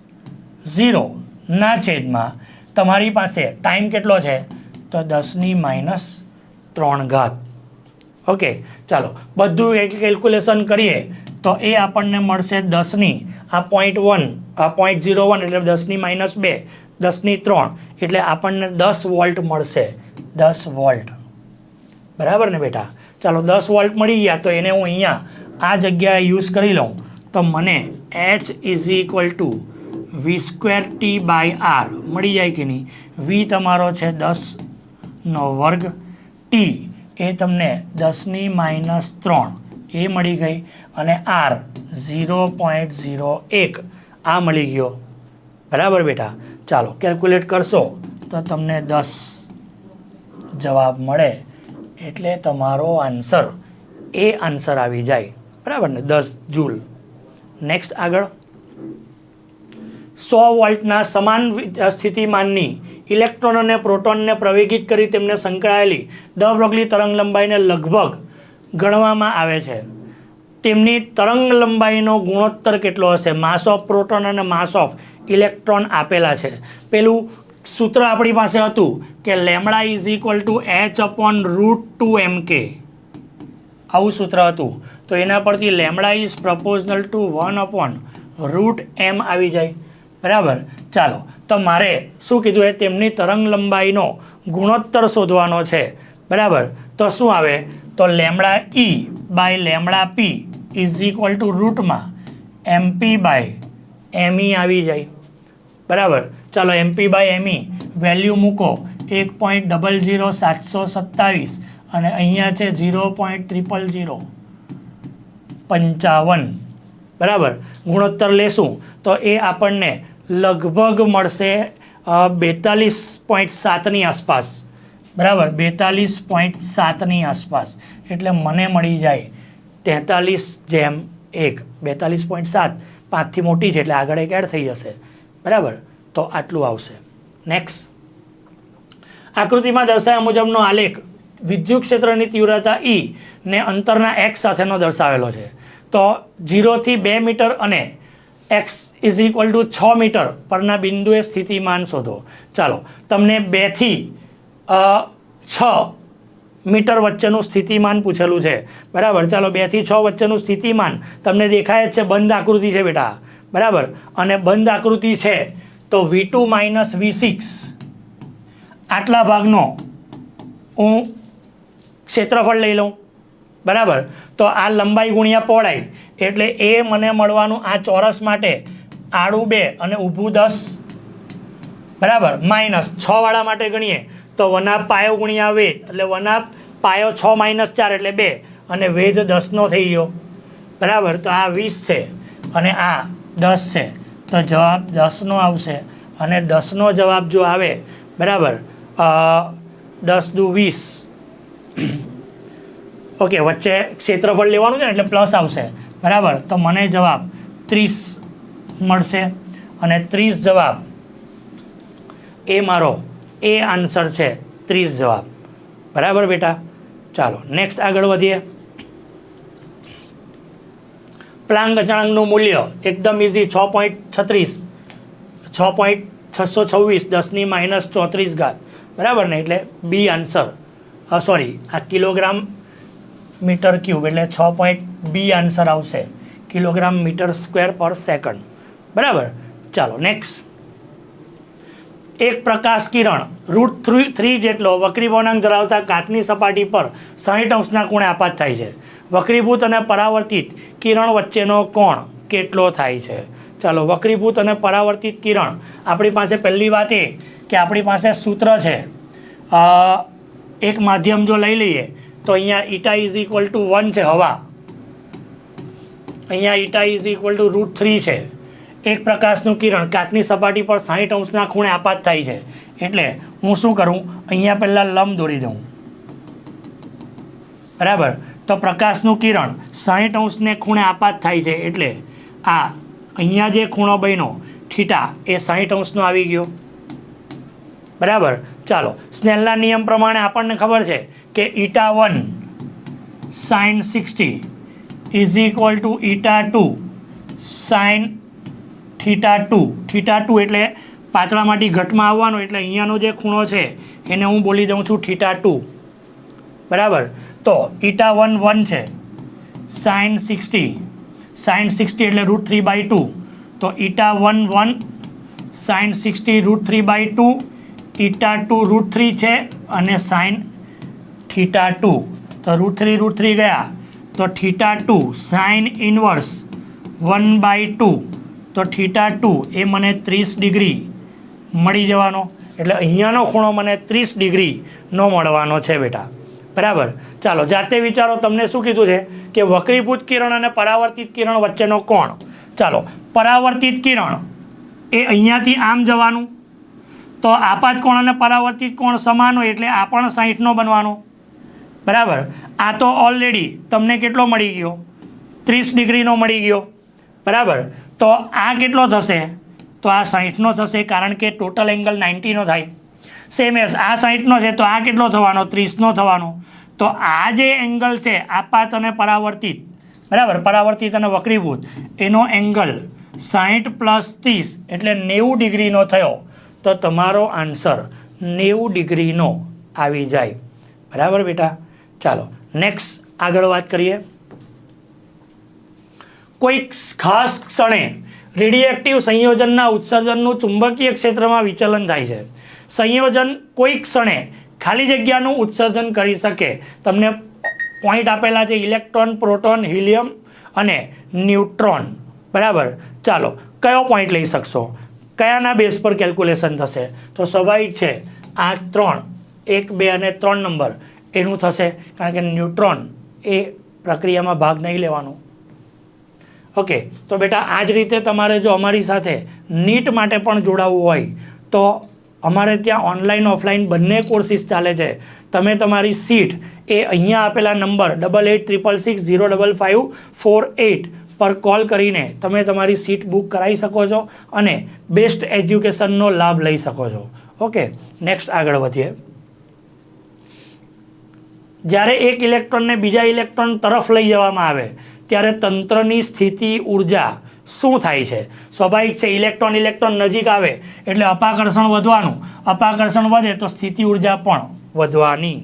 0 ના છેદમાં તમારી પાસે ટાઈમ કેટલો છે? તો 10⁻³ ઓકે. ચાલો બધું કેલ્ક્યુલેશન કરીએ તો એ આપણને મળશે 10 આ 0.1, આ 0.01 એટલે 10⁻², 10⁻³ એટલે આપણને 10 વોલ્ટ મળશે, 10 વોલ્ટ, બરાબર ને બેટા. ચાલો 10 વોલ્ટ મળી ગયા તો એને હું અહીંયા આ જગ્યાએ યુઝ કરી લઉં તો મને H=v²T/r મળી જાય કે નહીં? વી તમારો છે 10² ટી એ તમને 10⁻³ એ મળી ગઈ, અને r 0.01 આ મળી ગયો, બરાબર બેટા. ચાલો કેલ્ક્યુલેટ કરશો તો તમને 10 જવાબ મળે, એટલે તમારો આન્સર એ આન્સર આવી જાય, બરાબર ને, 10 જૂલ. નેક્સ્ટ આગળ, 100 વોલ્ટના સમાન સ્થિતિમાનની ઇલેક્ટ્રોન અને પ્રોટોનને પ્રવેગિત કરી તેમને સંકળાયેલી દ બ્રોગલી તરંગ લંબાઈને લગભગ ગણવામાં આવે છે. તેમની તરંગ લંબાઈનો ગુણોત્તર કેટલો હશે? માસ ઓફ પ્રોટોન અને માસ ઓફ ઇલેક્ટ્રોન આપેલા છે. પેલું સૂત્ર આપણી પાસે હતું કે λ h/√2mk, આવું સૂત્ર હતું. તો એના પરથી λ ઇઝ પ્રપોઝનલ ટુ 1/√m આવી જાય, બરાબર. ચાલો તો મારે શું કીધું? એ તેમની તરંગ લંબાઈનો ગુણોત્તર શોધવાનો છે, બરાબર. તો શું આવે? તો λ E/λp √MP/me આવી જાય, બરાબર. ચાલો MP/me વેલ્યુ મૂકો, 1.00727 અને અહીંયા છે 0.00055, બરાબર. ગુણોત્તર લેશું તો એ આપણને લગભગ મળશે 42.7ની આસપાસ, બરાબર, 42.7ની આસપાસ. એટલે મને મળી જાય 43/1. 42.7 5થી મોટી છે એટલે આગળ એક એડ થઈ જશે, બરાબર. તો આટલું આવશે. નેક્સ્ટ, આકૃતિમાં દર્શાવ્યા મુજબનો આલેખ વિદ્યુત ક્ષેત્રની તીવ્રતા E ને અંતરના x સાથેનો દર્શાવેલો છે. તો 0 થી 2 મીટર અને x = 6 મીટર પરના બિંદુએ સ્થિતિમાન શોધો. ચાલો તમને 2 થી 6 મીટર વચ્ચેનું સ્થિતિમાન પૂછેલું છે, બરાબર. ચાલો 2 થી 6 વચ્ચેનું સ્થિતિમાન તમને દેખાય જ છે, બંધ આકૃતિ છે બેટા, બરાબર. અને બંધ આકૃતિ છે તો V2 - V6 આટલા ભાગનો હું ક્ષેત્રફળ લઈ લઉં, બરાબર. તો આ લંબાઈ ગુણ્યા પહોળાઈ એટલે એ મને મળવાનું આ ચોરસ માટે આડું 2 અને ઊભું 10, બરાબર. -6 વાળા માટે ગણીએ તો 1/2 પાયો ગુણ્યા વેધ એટલે 1/2 પાયો 6 - 4 એટલે 2 અને વેધ 10નો થઈ ગયો, બરાબર. તો આ 20 છે અને આ 10 છે, તો જવાબ 10નો આવશે. અને 10નો જવાબ જો આવે, બરાબર, 10 દુ 20, ઓકે, વચ્ચે ક્ષેત્રફળ લેવાનું છે ને એટલે પ્લસ આવશે, બરાબર. તો મને જવાબ 30 મળશે. અને 30 જવાબ એ મારો એ આન્સર છે, 30 જવાબ, બરાબર બેટા. ચાલો નેક્સ્ટ આગળ વધીએ. પ્લાન્ક અચળાંકનું મૂલ્ય એકદમ ઇઝી, 6.36, 6.626, 10⁻⁻34, બરાબર ને. એટલે બી આન્સર, સોરી, આ કિલોગ્રામ મીટર ક્યુબ એટલે 6. આન્સર આવશે, કિલોગ્રામ મીટર સ્ક્વેર પર સેકન્ડ, બરાબર. ચાલો નેક્સ્ટ. એક પ્રકાશ કિરણ √3 જેટલો વક્રીભવનાંક ધરાવતા કાચની સપાટી પર 60 અંશના ખૂણે આપાત થાય છે. વક્રીભૂત અને પરાવર્તિત કિરણ વચ્ચેનો કોણ કેટલો થાય છે? ચાલો, વક્રીભૂત અને પરાવર્તિત કિરણ, આપણી પાસે પહેલી વાત એ કે આપણી પાસે સૂત્ર છે. એક માધ્યમ જો લઈ લઈએ તો અહીંયા ઈટા ઇઝ ઇક્વલ ટુ 1 છે, હવા. અહીંયા ઈટા ઇઝ ઇક્વલ ટુ √3 છે. એક પ્રકાશનું કિરણ કાચની સપાટી પર 60 અંશના ખૂણે આપાત થાય છે. એટલે હું શું કરું, અહીંયા પહેલાં લંબ દોરી દઉં, બરાબર. તો પ્રકાશનું કિરણ 60 અંશને ખૂણે આપાત થાય છે એટલે આ અહીંયા જે ખૂણો બન્યો થીટા એ 60 અંશનો આવી ગયો, બરાબર. ચાલો, સ્નેલના નિયમ પ્રમાણે આપણને ખબર છે કે eta 1 sin 60 is equal to eta 2 sin theta 2. Theta 2 એટલે પાતળામાંથી ઘટમાં આવવાનો, એટલે અહીંયાનો જે ખૂણો છે એને હું બોલી દઉં છું થીટા 2, બરાબર. તો ઈટા 1 1 છે, sin 60 એટલે √3/2. તો ઈટા 1 1 sin 60 √3/2, ઈટા 2 √3 છે અને sin થીટા 2. તો √3 ગયા, તો થીટા 2 sin ઇનવર્સ 1/2. તો થીટા 2 એ મને 30 ડિગ્રી મળી જવાનો. એટલે અહીંયાનો ખૂણો મને 30 ડિગ્રીનો મળવાનો છે બેટા, બરાબર. ચાલો જાતે વિચારો, તમને શું કીધું છે કે વક્રીભૂત કિરણ અને પરાવર્તિત કિરણ વચ્ચેનો કોણ. ચાલો, પરાવર્તિત કિરણ એ અહીંયાથી આમ જવાનું, તો આપાત કોણ અને પરાવર્તિત કોણ સમાન હોય એટલે આ પણ 60નો બનવાનો, બરાબર. આ તો ઓલરેડી તમને કેટલો મળી ગયો, 30 ડિગ્રીનો મળી ગયો, બરાબર. તો આ કેટલો થશે, તો આ 60નો થશે, કારણ કે ટોટલ એંગલ 90નો થાય. સેમ એસ આ 60નો છે તો આ કેટલો થવાનો, 30નો થવાનો. તો આ જે એંગલ છે આપાત અને પરાવર્તિત, બરાબર, પરાવર્તિત અને વક્રીભૂત, એનો એંગલ 60 + 30 એટલે 90 ડિગ્રીનો થયો. તો તમારો આન્સર 90 ડિગ્રીનો આવી જાય, બરાબર બેટા. ચાલો નેક્સ્ટ આગળ વાત કરીએ. કોઈક ખાસ ક્ષણે રેડિયોએક્ટિવ સંયોજનના ઉત્સર્જનનું ચુંબકીય ક્ષેત્રમાં વિચલન થાય છે. સંયોજન કોઈક ક્ષણે ખાલી જગ્યાનું ઉત્સર્જન કરી શકે. તમને પોઈન્ટ આપેલા છે, ઇલેક્ટ્રોન, પ્રોટોન, હિલિયમ અને ન્યુટ્રોન, બરાબર. ચાલો, કયો પોઈન્ટ લઈ શકશો, કયાના બેઝ પર કેલ્ક્યુલેશન થશે? તો સ્વાભાવિક છે આ 3, 1, 2 અને 3 નંબર એનું થશે, કારણ કે ન્યુટ્રોન એ પ્રક્રિયામાં ભાગ નહીં લેવાનો. ઓકે, તો બેટા આ જ રીતે તમારે જો અમારી સાથે નીટ માટે પણ જોડાવવું હોય તો અમારે ત્યાં ઓનલાઈન ઓફલાઈન બંને કોર્સિસ ચાલે છે. તમે તમારી સીટ એ અહીંયા આપેલા નંબર 8866605548 પર કોલ કરીને તમે તમારી સીટ બુક કરાવી શકો છો અને બેસ્ટ એજ્યુકેશનનો લાભ લઈ શકો છો. ઓકે, નેક્સ્ટ આગળ વધીએ. જ્યારે એક ઇલેક્ટ્રોનને બીજા ઇલેક્ટ્રોન તરફ લઈ જવામાં આવે ત્યારે તંત્રની સ્થિતિ ઉર્જા શું થાય છે? સ્વાભાવિક છે, ઇલેક્ટ્રોન નજીક આવે એટલે અપાકર્ષણ વધવાનું, અપાકર્ષણ વધે તો સ્થિતિ ઉર્જા પણ વધવાની.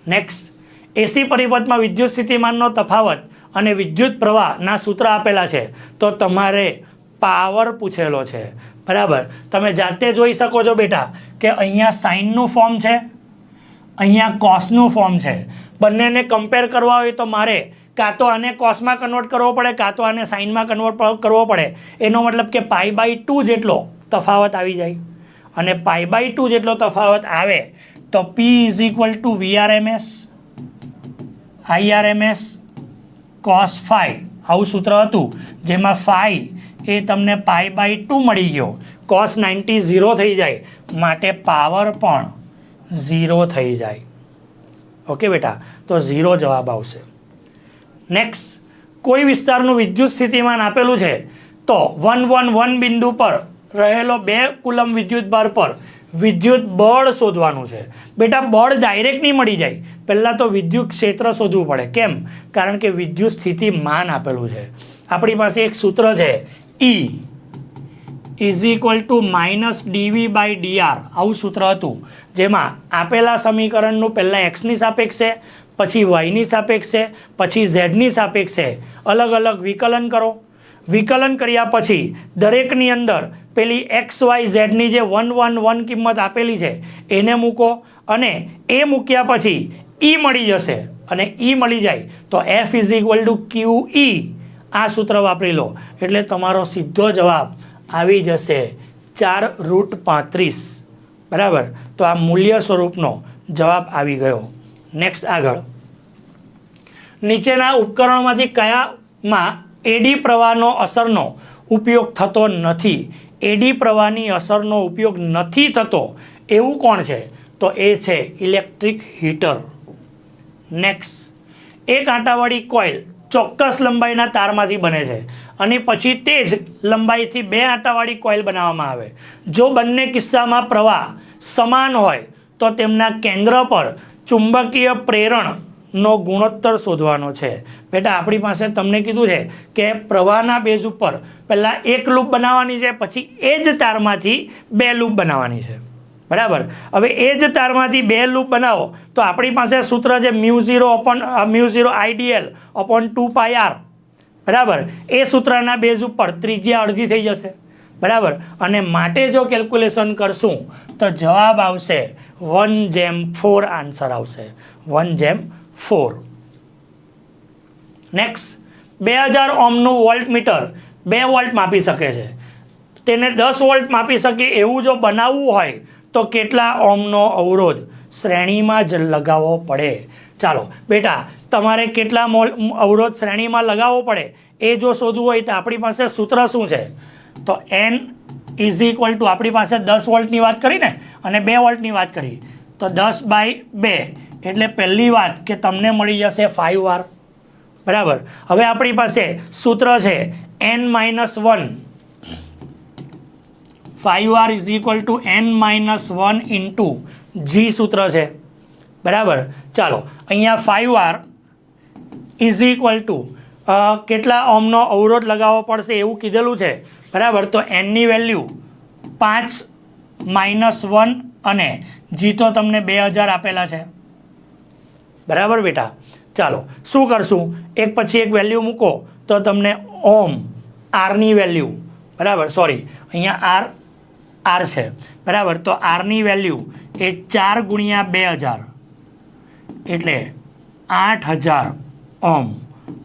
નેક્સ્ટ, એસી પરિપથમાં વિદ્યુત સ્થિતિમાનનો તફાવત અને વિદ્યુત પ્રવાહના સૂત્ર આપેલા છે, તો તમારે પાવર પૂછેલો છે, બરાબર. તમે જાતે જોઈ શકો છો બેટા કે અહીંયા સાઇનનું ફોર્મ છે, અહીંયા કોસનું ફોર્મ છે. બંનેને કમ્પેર કરવા હોય તો મારે કાં તો આને કોસમાં કન્વર્ટ કરવો પડે, કાં તો આને સાઇનમાં કન્વર્ટ કરવો પડે. એનો મતલબ કે π/2 જેટલો તફાવત આવી જાય. અને π/2 જેટલો તફાવત આવે તો P = VRMS, IRMS cos phi આવું સૂત્ર હતું જેમાં phi એ તમને π/2 મળી ગયો. cos 90 0 થઈ જાય માટે પાવર પણ 0 થઈ જાય. ઓકે બેટા, તો 0 જવાબ આવશે. નેક્સ્ટ, કોઈ વિસ્તારનું વિદ્યુત સ્થિતિમાન આપેલું છે તો 111 બિંદુ પર રહેલો 2 કુલમ વિદ્યુત ભાર પર વિદ્યુત બળ શોધવાનું છે. બેટા બળ ડાયરેક્ટ નહીં મળી જાય, પહેલાં તો વિદ્યુત ક્ષેત્ર શોધવું પડે. કેમ? કારણ કે વિદ્યુત સ્થિતિમાન આપેલું છે. આપણી પાસે એક સૂત્ર છે E is equal two -dv/dr આવું સૂત્ર હતું જેમાં આપેલા સમીકરણનું પહેલાં એક્સની સાપેક્ષે, પછી વાયની સાપેક્ષે, પછી ઝેડની સાપેક્ષે અલગ અલગ વિકલન કરો. વિકલન કર્યા પછી દરેકની અંદર પેલી એક્સ વાય ઝેડની જે 111 કિંમત આપેલી છે એને મૂકો અને એ મૂક્યા પછી E મળી જશે અને E મળી જાય તો F is equal two QE આ સૂત્ર વાપરી લો એટલે તમારો સીધો જવાબ આવી જશે 4√35. બરાબર, તો આ મૂલ્ય સ્વરૂપનો જવાબ આવી ગયો. નેક્સ્ટ આગળ, નીચેના ઉપકરણોમાંથી કયામાં એડી પ્રવાહનો અસરનો ઉપયોગ થતો નથી? એડી પ્રવાહની અસરનો ઉપયોગ નથી થતો એવું કોણ છે? તો એ છે ઇલેક્ટ્રિક હીટર. નેક્સ્ટ, એક આંટાવાળી કોઇલ ચોક્કસ લંબાઈના તારમાંથી બને છે અને પછી તે જ લંબાઈથી 2 આંટાવાળી કોઇલ બનાવવામાં આવે. જો બંને કિસ્સામાં પ્રવાહ સમાન હોય તો તેમના કેન્દ્ર પર ચુંબકીય પ્રેરણનો ગુણોત્તર શોધવાનો છે. બેટા આપણી પાસે તમને કીધું છે કે પ્રવાહના બેઝ ઉપર પહેલાં એક લૂપ બનાવવાની છે, પછી એ જ તારમાંથી 2 લૂપ બનાવવાની છે. બરાબર, હવે એ જ તારમાંથી 2 લૂપ બનાવો તો આપણી પાસે સૂત્ર છે μ0 IDL upon 2πr. બરાબર, એ સૂત્રના બેઝ ઉપર ત્રિજ્યા અડધી થઈ જશે. બરાબર, અને માટે જો કેલ્ક્યુલેશન કરશું તો જવાબ આવશે 1/4 આન્સર આવશે 1/4. નેક્સ્ટ, 2000 ઓહ્મનું વોલ્ટમીટર 2 વોલ્ટ માપી શકે છે. તેને 10 વોલ્ટ માપી શકે એવું જો બનાવવું હોય તો કેટલા ઓહ્મનો અવરોધ શ્રેણીમાં જ લગાવવો પડે? ચાલો બેટા, તમારે કેટલા અવરોધ શ્રેણીમાં લગાવવો પડે એ જો શોધવું હોય તો આપણી પાસે સૂત્ર શું છે? તો N ઇઝ ઇક્વલ ટુ આપણી પાસે 10 વોલ્ટની વાત કરી ને અને 2 વોલ્ટની વાત કરી તો 10/2 એટલે પહેલી વાત કે તમને મળી જશે 5R. બરાબર, હવે આપણી પાસે સૂત્ર છે N-1 5R is equal two N-1 into G સૂત્ર છે. બરાબર, ચાલો અહીંયા 5R ઇઝ ઇક્વલ ટુ કેટલા ઓહ્મનો અવરોધ લગાવવો પડશે એવું કીધેલું છે. બરાબર, તો Nની વેલ્યુ 5 - 1 અને G તો તમને 2000 આપેલા છે. બરાબર બેટા, ચાલો શું કરશું, એક પછી એક વેલ્યુ મૂકો તો તમને ઓહ્મ આરની વેલ્યુ, બરાબર સોરી અહીંયા R છે. બરાબર, તો આરની વેલ્યુ એ 4 × 2000 એટલે 8000 ઓહ્મ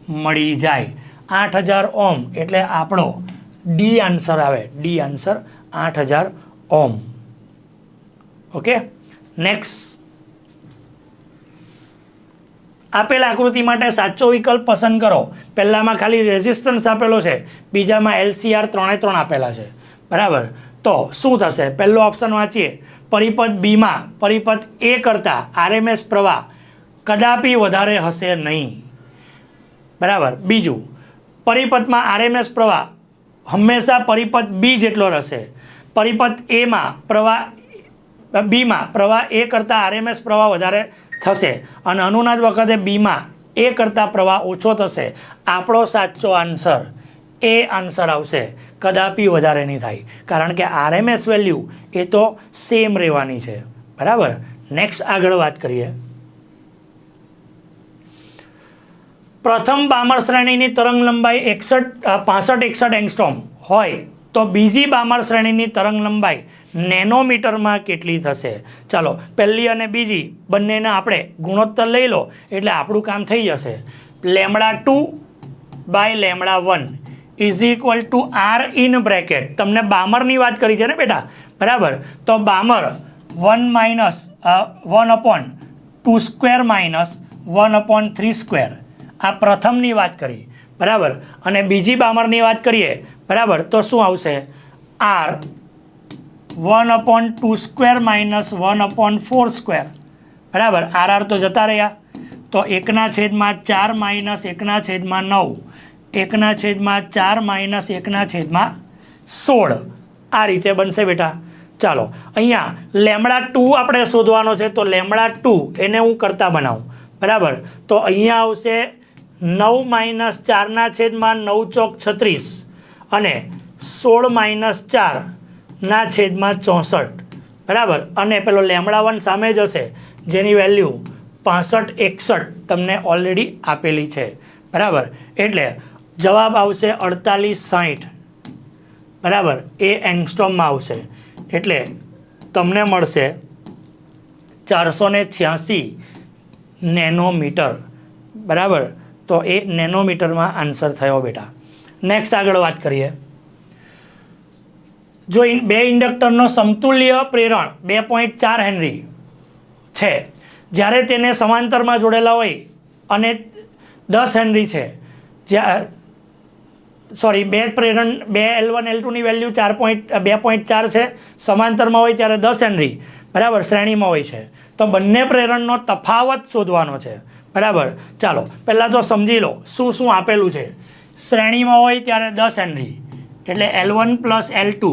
મળી જાય. 8000 ઓહ્મ એટલે આપણો ડી આન્સર આવે. D answer 8000 ohm. Okay, next, આપેલ આકૃતિ માટે સાચો વિકલ્પ પસંદ કરો. પહેલામાં ખાલી રેઝિસ્ટન્સ આપેલો છે, બીજામાં LCR 3 આપેલા છે. બરાબર, તો શું થશે? પહેલો ઓપ્શન વાંચીએ, પરિપથ બીમાં પરિપથ એ કરતાં RMS પ્રવાહ કદાપી વધારે હશે નહીં. બરાબર, બીજું, પરિપથમાં RMS પ્રવાહ હંમેશા પરિપથ બી જેટલો રહેશે. પરિપથ બીમાં પ્રવાહ એ કરતાં RMS પ્રવાહ વધારે થશે અને અનુનાદ વખતે બીમાં એ કરતાં પ્રવાહ ઓછો થશે. આપણો સાચો આન્સર એ આન્સર આવશે, કદાપી વધારે નહીં થાય, કારણ કે RMS વેલ્યુ એ તો સેમ રહેવાની છે. બરાબર, નેક્સ્ટ આગળ વાત કરીએ. પ્રથમ બામર શ્રેણીની તરંગ લંબાઈ 65-61 એંગસ્ટ્રોમ હોય તો બીજી બામર શ્રેણીની તરંગ લંબાઈ નેનોમીટરમાં કેટલી થશે? ચાલો પહેલી અને બીજી બંનેના આપણે ગુણોત્તર લઈ લો એટલે આપણું કામ થઈ જશે. λ2/λ1 is equal to R in bracket. તમને બામરની વાત કરી છે ને બેટા? બરાબર, તો બામર 1/2² - 1/3² આ પ્રથમની વાત કરી, બરાબર, અને બીજી બામરની વાત કરીએ, બરાબર, તો શું આવશે? આર 1/2² માઇનસ 1/4², બરાબર. આર તો જતા રહ્યા, તો 1/4 માઇનસ 1/9, 1/4 માઇનસ 1/16, આ રીતે બનશે બેટા. ચાલો અહીંયા λ2 આપણે શોધવાનો છે, તો λ2 એને હું કરતા બનાવું, બરાબર. તો અહીંયા આવશે 9 માઇનસ 4/9 ચોક 36 અને 16 માઇનસ 4/64, બરાબર. અને પેલો λ1 સામે જ હશે, જેની વેલ્યુ 65 61 તમને ઓલરેડી આપેલી છે, બરાબર. એટલે જવાબ આવશે 4860, બરાબર. એ એંગસ્ટ્રોમમાં આવશે, એટલે તમને મળશે 486 નેનોમીટર, બરાબર. તો એ નેનોમીટરમાં આન્સર થયો બેટા. નેક્સ્ટ આગળ વાત કરીએ. જો બે ઇન્ડક્ટરનો સમતુલ્ય પ્રેરણ 2.4 હેનરી છે, જ્યારે તેને સમાંતરમાં જોડેલા હોય અને 10 હેનરી છે, બે પ્રેરણ 2 L1 L2ની વેલ્યુ 2.4 છે, સમાંતરમાં હોય ત્યારે 10 હેનરી, બરાબર, શ્રેણીમાં હોય છે. તો બંને પ્રેરણનો તફાવત શોધવાનો છે, બરાબર. ચાલો પહેલાં તો સમજી લો શું શું આપેલું છે. શ્રેણીમાં હોય ત્યારે 10 હેનરી, એટલે L1 plus L2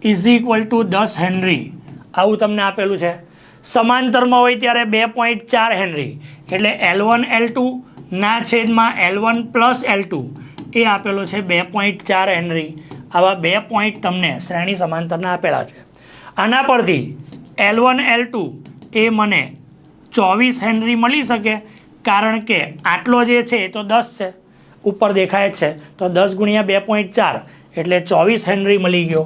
is equal two 10 henry, આવું તમને આપેલું છે. સમાંતરમાં હોય ત્યારે 2.4 હેનરી, એટલે L1 L2 ના છેદમાં L1 પ્લસ L2 એ આપેલો છે 2.4 હેનરી. આવા 2 પોઈન્ટ તમને શ્રેણી સમાંતરના આપેલા છે. આના પરથી L1 L2 એ મને 24 હેનરી મળી શકે, કારણ કે આટલો જે છે એ તો 10 છે, ઉપર દેખાય જ છે, તો 10 ગુણ્યા 2.4 એટલે 24 હેનરી મળી ગયો.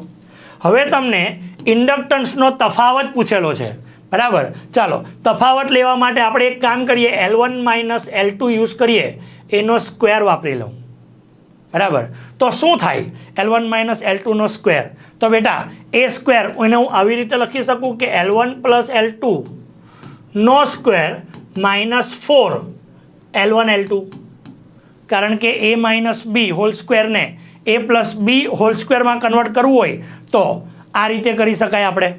હવે તમને ઇન્ડક્ટન્સનો તફાવત પૂછેલો છે, બરાબર. ચાલો તફાવત લેવા માટે આપણે એક કામ કરીએ, L1 માઇનસ L2 યુઝ કરીએ, એનો સ્ક્વેર વાપરી લઉં, બરાબર. તો શું થાય? L1 માઇનસ L2નો સ્ક્વેર, તો બેટા એ સ્ક્વેર એને હું આવી રીતે લખી શકું કે L1 પ્લસ L2 નો સ્ક્વેર -4 L1 L2, કારણ કે a માઇનસ બી હોલ સ્ક્વેરને a પ્લસ બી હોલ સ્ક્વેરમાં કન્વર્ટ કરવું હોય તો આ રીતે કરી શકાય આપણે,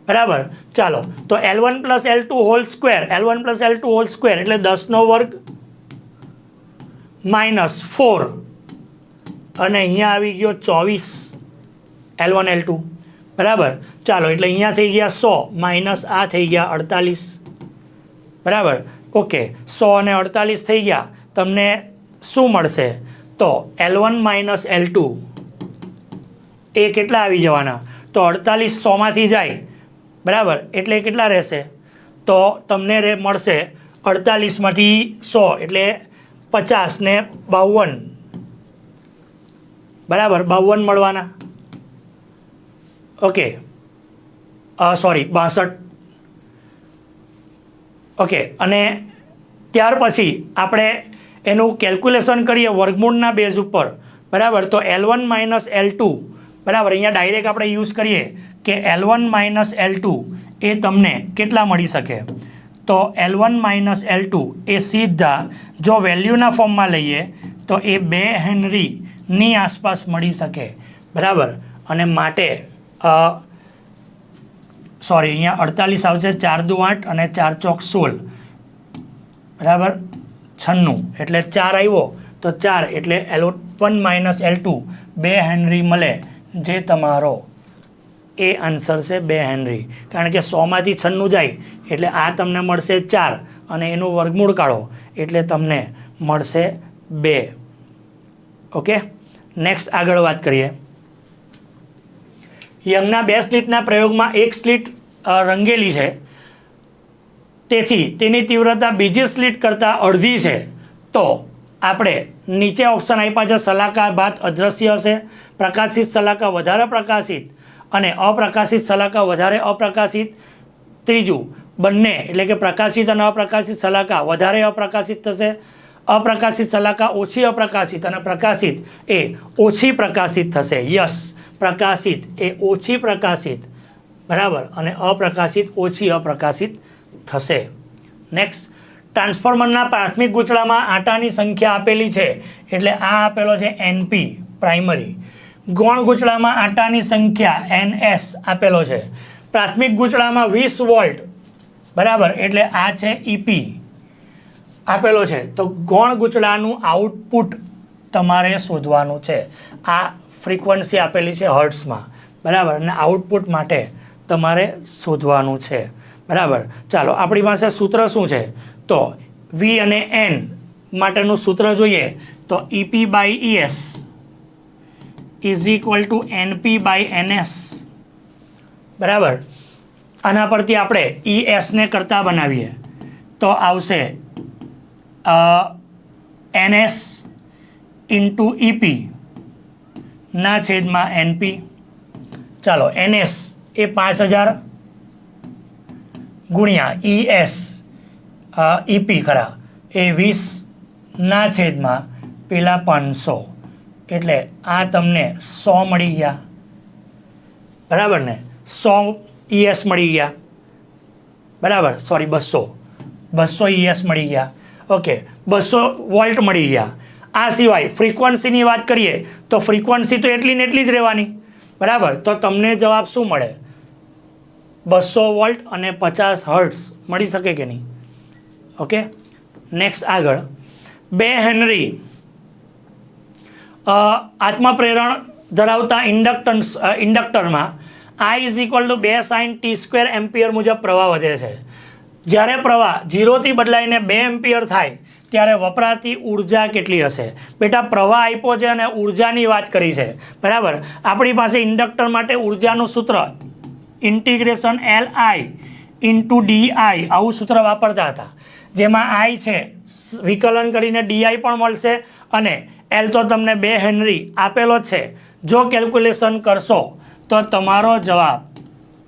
બરાબર. ચાલો તો L1 plus L2 whole square, L1 plus L2 whole square એટલે 10નો વર્ગ -4, અને અહીંયા આવી ગયો 24 L1 L2, બરાબર. ચાલો એટલે અહીંયા થઈ ગયા 100 માઇનસ આ થઈ ગયા 48, બરાબર. ઓકે, 100 અને 48 થઈ ગયા. તમને શું મળશે? તો L1 માઇનસ L2 એ કેટલા આવી જવાના? તો 48 100માંથી જાય, બરાબર, એટલે કેટલા રહેશે? તો તમને મળશે 48માંથી 100 એટલે 50 ને 52, બરાબર, 52 મળવાના. Okay, sorry 62. ઓકે, અને ત્યાર પછી આપણે એનું કેલ્ક્યુલેશન કરીએ વર્ગમૂળના બેઝ ઉપર, બરાબર. તો L1 માઇનસ L2, બરાબર, અહીંયા ડાયરેક્ટ આપણે યુઝ કરીએ કે L1 માઇનસ L2 એ તમને કેટલા મળી શકે? તો L1 માઇનસ L2 એ સીધા જો વેલ્યુના ફોર્મમાં લઈએ તો એ 2 હેનરીની આસપાસ મળી શકે, બરાબર. અને માટે સોરી અહીંયા 48 આવશે, 4 દુ 8 અને 4 ચોક 16, બરાબર, 96 એટલે 4 આવ્યો તો 4 એટલે L1 માઇનસ L2 2 હેનરી મળે, જે તમારો એ આન્સર છે 2 હેનરી. કારણ કે 100માંથી 96 જાય એટલે આ તમને મળશે 4 અને એનું વર્ગમૂળ કાઢો એટલે તમને મળશે 2. ઓકે, નેક્સ્ટ આગળ વાત કરીએ. યંગના 2 સ્લિટના પ્રયોગમાં 1 સ્લિટ રંગેલી છે, તેથી તેની તીવ્રતા બીજી સ્લિટ કરતાં અડધી છે. તો આપણે નીચે ઓપ્શન આપ્યા છે, સલાકા ભાત અદ્રશ્ય હશે, પ્રકાશિત સલાકા વધારે પ્રકાશિત અને અપ્રકાશિત સલાકા વધારે અપ્રકાશિત. ત્રીજું, બંને એટલે કે પ્રકાશિત અને અપ્રકાશિત સલાકા વધારે અપ્રકાશિત થશે, અપ્રકાશિત સલાકા ઓછી અપ્રકાશિત અને પ્રકાશિત એ ઓછી પ્રકાશિત થશે. યસ, પ્રકાશિત એ ઓછી પ્રકાશિત, બરાબર, અને અપ્રકાશિત ઓછી અપ્રકાશિત થશે. નેક્સ્ટ, ટ્રાન્સફોર્મરના પ્રાથમિક ગૂંચળામાં આટાની સંખ્યા આપેલી છે એટલે આ આપેલો છે એનપી પ્રાઇમરી. ગૌણ ગૂંચળામાં આટાની સંખ્યા એનએસ આપેલો છે. પ્રાથમિક ગૂંચળામાં 20 વોલ્ટ, બરાબર, એટલે આ છે ઈપી આપેલો છે. તો ગૌણ ગૂંચળાનું આઉટપુટ તમારે શોધવાનું છે. આ ફ્રીક્વન્સી આપેલી છે હર્ટ્સમાં, બરાબર, અને આઉટપુટ માટે તમારે શોધવાનું છે, બરાબર. ચાલો આપણી પાસે સૂત્ર શું છે? તો વી અને એન માટેનું સૂત્ર જોઈએ તો EP by ES is equal to NP by NS, બરાબર. આના પરથી આપણે ઈએસને કરતા બનાવીએ તો આવશે એનએસ ઇન્ટુ ઈપી ના છેદમાં એનપી. ચાલો એનએસ એ 5000 ગુણ્યા ઈએસ ઈપી ખરા એ 20 ના છેદમાં પેલા 500, એટલે આ તમને 100 મળી ગયા, બરાબર ને. 100 ઈએસ મળી ગયા, બરાબર, સોરી 200 ઈએસ મળી ગયા. ઓકે, 200 વોલ્ટ મળી ગયા. આ સિવાય ફ્રીક્વન્સીની વાત કરીએ તો ફ્રીક્વન્સી તો એટલી ને એટલી જ રહેવાની, બરાબર. તો તમને જવાબ શું મળે? 200 વોલ્ટ અને 50 હર્ટ્ઝ મળી શકે કે નહીં? ઓકે, નેક્સ્ટ આગળ 2 હેનરી આત્મપ્રેરણ ધરાવતા ઇન્ડક્ટરમાં I is equal two 2 sin t² ampere મુજબ પ્રવાહ વધે છે. જ્યારે પ્રવાહ 0 થી બદલાઈને 2 એમ્પિયર થાય ત્યારે વપરાતી ઉર્જા કેટલી હશે? બેટા પ્રવાહ આપ્યો છે અને ઉર્જાની વાત કરી છે, બરાબર. આપણી પાસે ઇન્ડક્ટર માટે ઉર્જાનું સૂત્ર ઇન્ટિગ્રેશન LI ઇન્ટુ DI આવું સૂત્ર વાપરતા હતા, જેમાં I છે વિકલન કરીને DI પણ મળશે અને L તો તમને 2 હેનરી આપેલો જ છે. જો કેલ્ક્યુલેશન કરશો તો તમારો જવાબ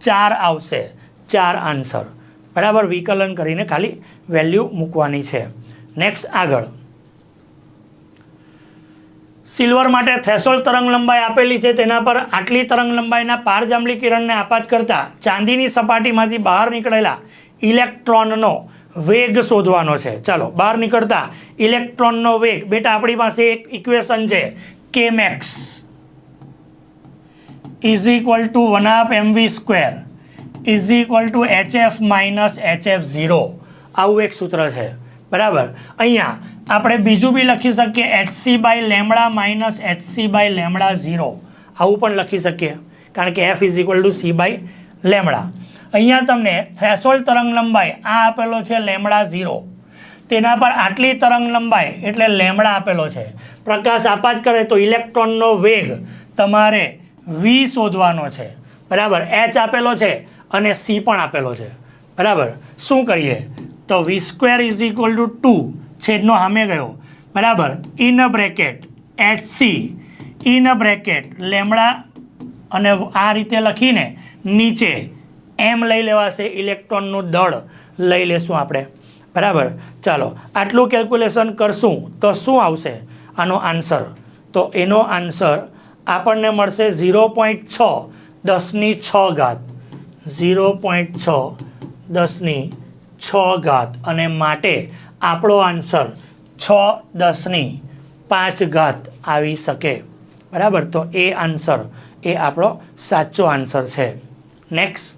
4 આવશે, 4 આન્સર, બરાબર. વિકલન કરીને ખાલી વેલ્યુ મૂકવાની છે. નેક્સ્ટ આગળ સિલ્વર માટે થ્રેશોલ્ડ તરંગ લંબાઈ આપેલી છે. તેના પર આટલી તરંગ લંબાઈના પારજાંબલી કિરણને આપાત કરતા ચાંદીની સપાટીમાંથી બહાર નીકળેલા ઇલેક્ટ્રોનનો વેગ શોધવાનો છે. ચાલો, બહાર નીકળતા ઇલેક્ટ્રોનનો વેગ, બેટા આપણી પાસે એક ઇક્વેશન છે કે max is equal to 1/mv² is equal to HF minus HF0 આવું એક સૂત્ર છે, બરાબર. અહીંયા આપણે બીજું બી લખી શકીએ HC by lambda minus HC by lambda 0 આવું પણ લખી શકીએ, કારણ કે F is equal to C by lambda. અહીંયા તમને થ્રેશોલ્ડ તરંગ લંબાઈ આ આપેલો છે લેમડા 0, તેના પર આટલી તરંગ લંબાઈ એટલે લેમડા આપેલો છે. પ્રકાશ આપાત કરે તો ઇલેક્ટ્રોનનો વેગ તમારે V શોધવાનો છે, બરાબર. H આપેલો છે અને C પણ આપેલો છે, બરાબર. શું કરીએ તો v² ઇઝ ઇક્વલ ટુ 2 છેદનો સામે ગયો, બરાબર, in bracket HC in bracket lambda અને આ રીતે લખીને નીચે એમ લઈ લેવાશે, ઇલેક્ટ્રોનનું દળ લઈ લેશું આપણે, બરાબર. ચાલો આટલું કેલ્ક્યુલેશન કરશું તો શું આવશે આનો આન્સર? તો એનો આન્સર આપણને મળશે 0.6 10⁶, 0.6 10⁶, અને માટે આપણો આન્સર 6 10⁵ આવી શકે, બરાબર. તો એ આન્સર એ આપણો સાચો આન્સર છે. નેક્સ્ટ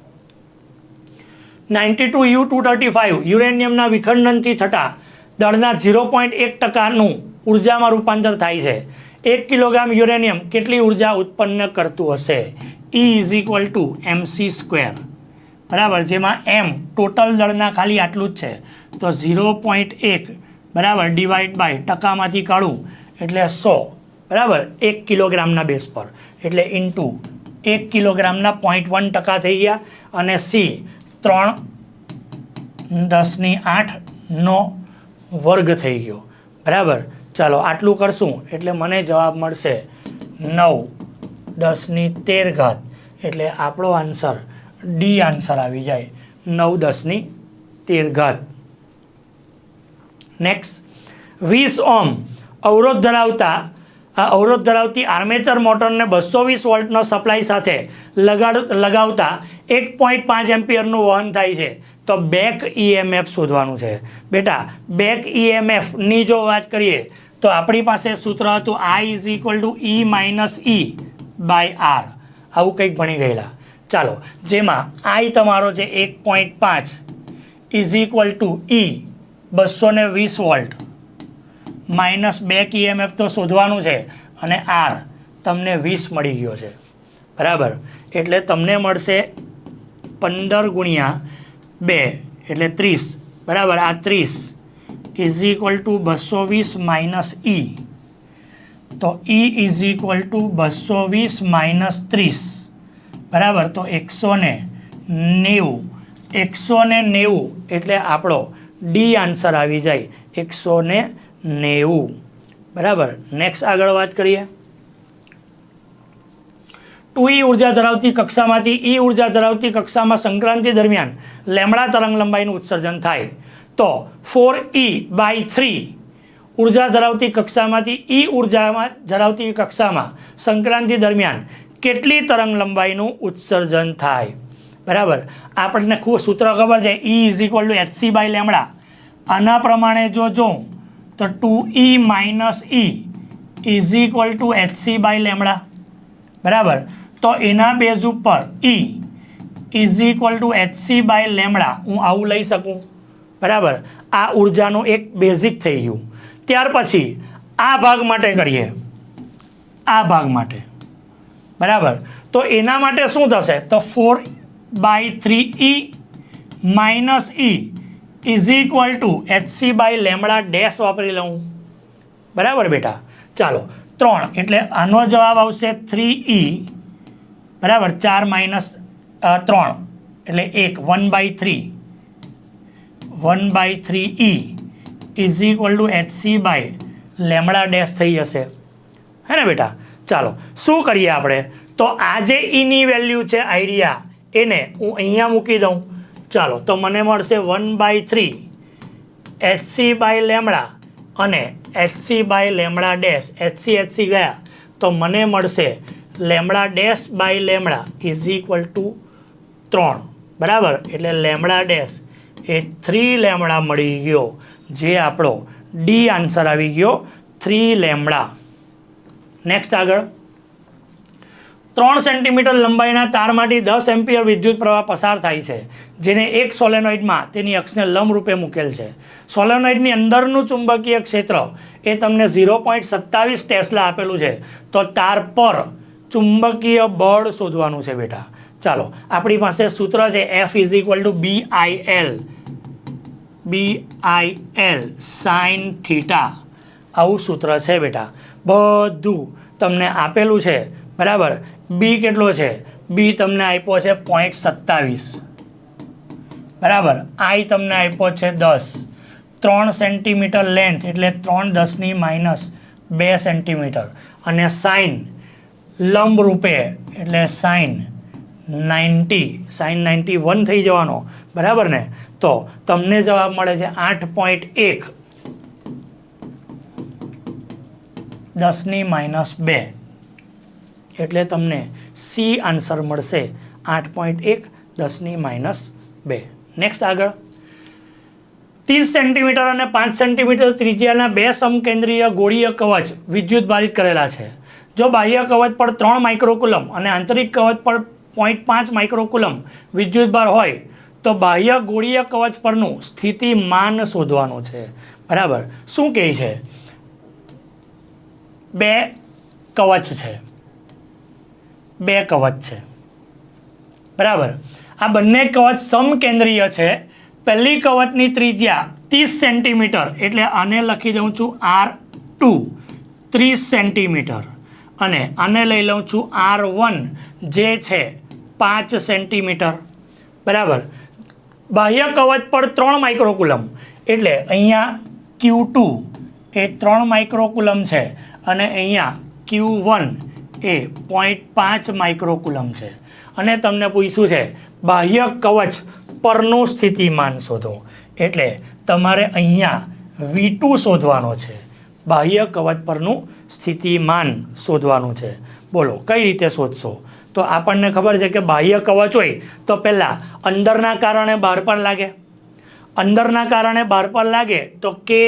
92U235 યુરેનિયમના વિખંડનથી થતા દળના 0.1%નું ઉર્જામાં રૂપાંતર થાય છે. 1 કિલોગ્રામ યુરેનિયમ કેટલી ઉર્જા ઉત્પન્ન કરતું હશે? E is equal two mc², બરાબર, જેમાં m ટોટલ દળના ખાલી આટલું જ છે, તો 0.1, બરાબર, ડિવાઈડ બાય ટકામાંથી કાઢું એટલે 100, બરાબર, 1 કિલોગ્રામના બેઝ પર, એટલે ઇન્ટુ 1 કિલોગ્રામના 0.1% થઈ ગયા, અને C 3×10⁸ વર્ગ થઈ ગયો, બરાબર. ચાલો આટલું કરશું એટલે મને જવાબ મળશે 9×10⁻13, એટલે આપણો આન્સર ડી આન્સર આવી જાય, 9×10⁻13. નેક્સ્ટ 20 ઓહ્મ અવરોધ ધરાવતી આર્મેચર મોટરને 220 વોલ્ટનો સપ્લાય સાથે લગાવતા 1.5 એમ્પિયરનું વહન થાય છે. તો બેક EMF શોધવાનું છે બેટા. બેક EMFની જો વાત કરીએ તો આપણી પાસે સૂત્ર હતું I is equal to E minus E by R. આવું કંઈક ભણી ગયેલા. ચાલો, જેમાં I તમારો છે 1.5 is equal to E 220 volt minus back EMF તો શોધવાનું છે અને R તમને 20 મળી ગયો છે બરાબર. એટલે તમને મળશે 15 ગુણ્યા 2 એટલે 30 બરાબર. આ 30 is equal two 220 minus E. તો E is equal two 220 minus 30 બરાબર. તો 190. 190 એટલે આપણો ડી આન્સર આવી જાય 190 બરાબર. નેક્સ્ટ આગળ વાત કરીએ. 2E ઉર્જા ધરાવતી કક્ષામાંથી E ઉર્જા ધરાવતી કક્ષામાં સંક્રાંતિ દરમિયાન લેમ્બડા તરંગ લંબાઈનું ઉત્સર્જન થાય તો 4E/3 ઉર્જા ધરાવતી કક્ષામાંથી E ઉર્જામાં ધરાવતી કક્ષામાં સંક્રાંતિ દરમિયાન કેટલી તરંગ લંબાઈનું ઉત્સર્જન થાય બરાબર. આપણને ખૂબ સૂત્ર ખબર છે E ઇઝ ઇક્વલ ટુ hc/લેમ્બડા. આના પ્રમાણે જો જોઉં તો 2E minus E is equal to hc/લેમ્બડા બરાબર. તો એના બેઝ ઉપર E ઇઝ ઇક્વલ ટુ hc/લેમ્બડા હું આવું લઈ શકું બરાબર. આ ઉર્જાનું એક બેઝિક થઈ ગયું. ત્યાર પછી આ ભાગ માટે કરીએ, આ ભાગ માટે બરાબર. તો એના માટે શું થશે તો 4/3E minus E is equal to hc/લેમ્બડા ડેશ વાપરી લઉં બરાબર બેટા. ચાલો 3 એટલે આનો જવાબ આવશે 3E બરાબર. 4 માઇનસ 3 એટલે 1/3 1/3E ઇઝ ઇક્વલ ટુ hc/લેમ્બડા ડેશ થઈ જશે હે ને બેટા. ચાલો શું કરીએ આપણે તો આ જે Eની વેલ્યુ છે આઈડિયા એને હું અહીંયા મૂકી દઉં. ચાલો તો મને મળશે 1/3 hc/લેમ્બડા અને hc/લેમ્બડા ડેશ hc ગયા તો મને મળશે lambda dash by lambda is equal to 3 બરાબર. એટલે લેમ્બડા ડેશ એ 3 લેમ્બડા મળી ગયો જે આપણો ડી આન્સર આવી ગયો 3 લેમ્બડા. નેક્સ્ટ આગળ 3 સેન્ટીમીટર લંબાઈના તારમાંથી 10 એમ્પિયર વિદ્યુત પ્રવાહ પસાર થાય છે જેને એક સોલેનોઇડમાં તેની અક્ષને લંબરૂપે મૂકેલ છે. સોલેનોઇડની અંદરનું ચુંબકીય ક્ષેત્ર એ તમને 0.27 ટેસ્લા આપેલું છે. તો તાર પર ચુંબકીય બળ શોધવાનું છે બેટા. ચાલો આપણી પાસે સૂત્ર છે F is equal two BIL sine theta. આવું સૂત્ર છે બેટા. બધું તમને આપેલું છે બરાબર. બી કેટલો છે બી તમને આપ્યો છે 0.27 બરાબર. આઈ તમને આપ્યો છે 10. 3 સેન્ટીમીટર લેન્થ એટલે 3×10⁻² સેન્ટીમીટર અને સાઇન લંબ રૂપે એટલે સાઇન 90 સાઇન 91 થઈ જવાનો બરાબર ને. તો તમને જવાબ મળે છે 8.1 10⁻². એટલે તમને સી આન્સર મળશે 8.1 10⁻². નેક્સ્ટ આગળ 30 સેન્ટીમીટર અને 5 સેન્ટીમીટર ત્રિજ્યાના 2 સમકેન્દ્રીય ગોળીય કવચ વિદ્યુત ભારિત કરેલા છે. જો બાહ્ય કવચ પર 3 માઇક્રોકુલમ અને આંતરિક કવચ પર 0.5 માઇક્રોકુલમ વિદ્યુતભાર હોય તો બાહ્ય ગોળીય કવચ પરનું સ્થિતિમાન શોધવાનું છે બરાબર. શું કહે છે 2 કવચ છે, 2 કવચ છે બરાબર. આ બંને કવચ સમકેન્દ્રીય છે. પહેલી કવચની ત્રિજ્યા 30 સેન્ટીમીટર એટલે આને લખી દઉં છું R2 30 સેન્ટીમીટર અને આને લઈ લઉં છું R1 જે છે 5 સેન્ટીમીટર બરાબર. બાહ્ય કવચ પર 3 માઇક્રોકુલમ એટલે અહીંયા Q2 એ 3 માઇક્રોકુલમ છે અને અહીંયા Q1 એ 0.5 માઇક્રોકુલમ છે. અને તમને પૂછ્યું છે બાહ્ય કવચ પરનું સ્થિતિમાન શોધો એટલે તમારે અહીંયા V2 શોધવાનો છે. બાહ્ય કવચ પરનું સ્થિતિમાન શોધવાનું છે. બોલો કઈ રીતે શોધશો તો આપણને ખબર છે કે બાહ્ય કવચ હોય તો પહેલાં અંદરના કારણે બહાર પર લાગે, અંદરના કારણે બહાર પર લાગે તો કે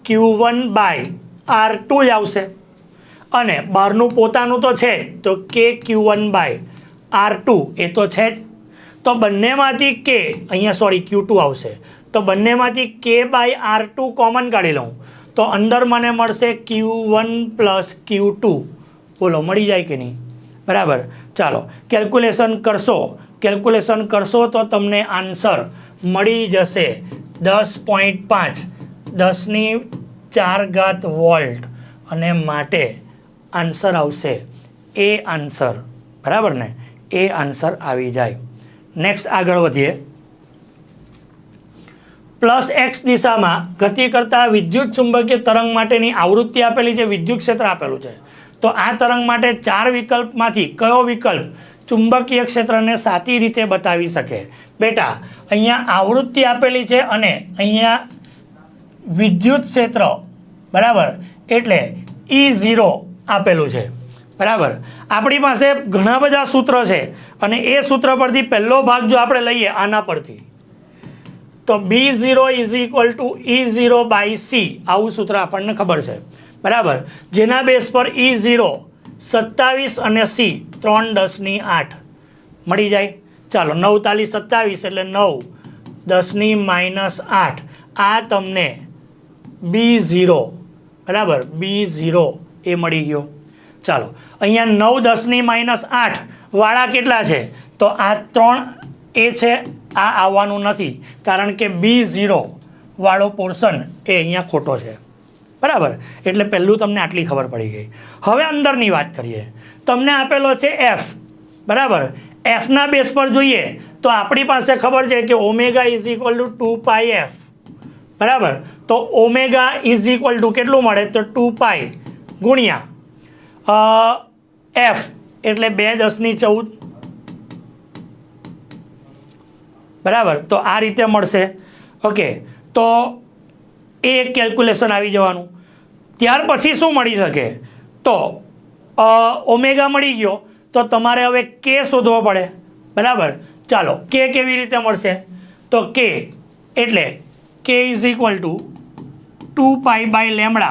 Q1/R2 જ આવશે, અને બહારનું પોતાનું તો છે જ તો કે Q1/R2 એ તો છે જ. તો બંનેમાંથી કે અહીંયા Q2 આવશે, તો બંનેમાંથી K/R2 કોમન કાઢી લઉં તો અંદર મને મળશે Q1 + Q2. બોલો મળી જાય કે નહીં? બરાબર. ચાલો કેલ્ક્યુલેશન કરશો તો તમને આન્સર મળી જશે 10.5 10⁴ વોલ્ટ, અને માટે આન્સર આવશે એ આન્સર. બરાબર ને? એ આન્સર આવી જાય. નેક્સ્ટ આગળ વધીએ. +x દિશામાં ગતિ કરતા વિદ્યુત ચુંબકીય તરંગ માટેની આવૃત્તિ આપેલી છે, વિદ્યુત ક્ષેત્ર આપેલું છે. તો આ તરંગ માટે 4 વિકલ્પમાંથી કયો વિકલ્પ ચુંબકીય ક્ષેત્રને સાચી રીતે બતાવી શકે? બેટા અહીંયા આવૃત્તિ આપેલી છે અને અહીંયા વિદ્યુત ક્ષેત્ર, બરાબર, એટલે E0 આપેલું છે. બરાબર. આપણી પાસે ઘણા બધા સૂત્રો છે અને એ સૂત્ર પરથી પહેલો ભાગ જો આપણે લઈએ આના પરથી, તો B0 = E0/c, આવું સૂત્ર આપણને ખબર છે. બરાબર. જેના બેઝ પર E0 27 અને c 3×10⁸ મળી જાય. ચાલો 9 તાલી 27 એટલે 9 10⁻8, આ તમને B0, બરાબર, B0 એ મળી ગયો. ચાલો અહીંયા 9 10⁻8 વાળા કેટલા છે? તો આ 3 એ છે, આ આવવાનું નથી કારણ કે B0 વાળો પોર્શન એ અહીંયા ખોટો છે. બરાબર. એટલે પહેલું તમને આટલી ખબર પડી ગઈ. હવે અંદરની વાત કરીએ. તમને આપેલો છે F, બરાબર. Fના બેઝ પર જોઈએ તો આપણી પાસે ખબર છે કે ω = 2πf, બરાબર. તો ω = કેટલું મળે? તો 2π ગુણ્યા F એટલે 2×10⁴, બરાબર. તો આ રીતે મળશે. ઓકે, તો એ એક કેલ્ક્યુલેશન આવી જવાનું. ત્યાર પછી શું મળી શકે? તો ω મળી ગયો તો તમારે હવે K શોધવો પડે. બરાબર. ચાલો K કેવી રીતે મળશે? તો K એટલે K = 2π/λ,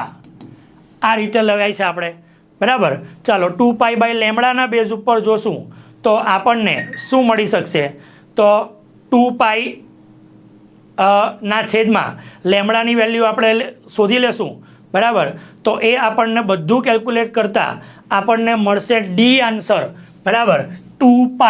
આ રીતે લવાય છે આપણે. બરાબર. ચાલો 2π/λના બેઝ ઉપર જોશું તો આપણને શું મળી શકશે? તો 2π ના છેદમાં લેમડાની વેલ્યુ આપણે શોધી લેશું. બરાબર. તો એ આપણને બધું કેલ્ક્યુલેટ કરતાં આપણને મળશે ડી આન્સર. બરાબર. 2π,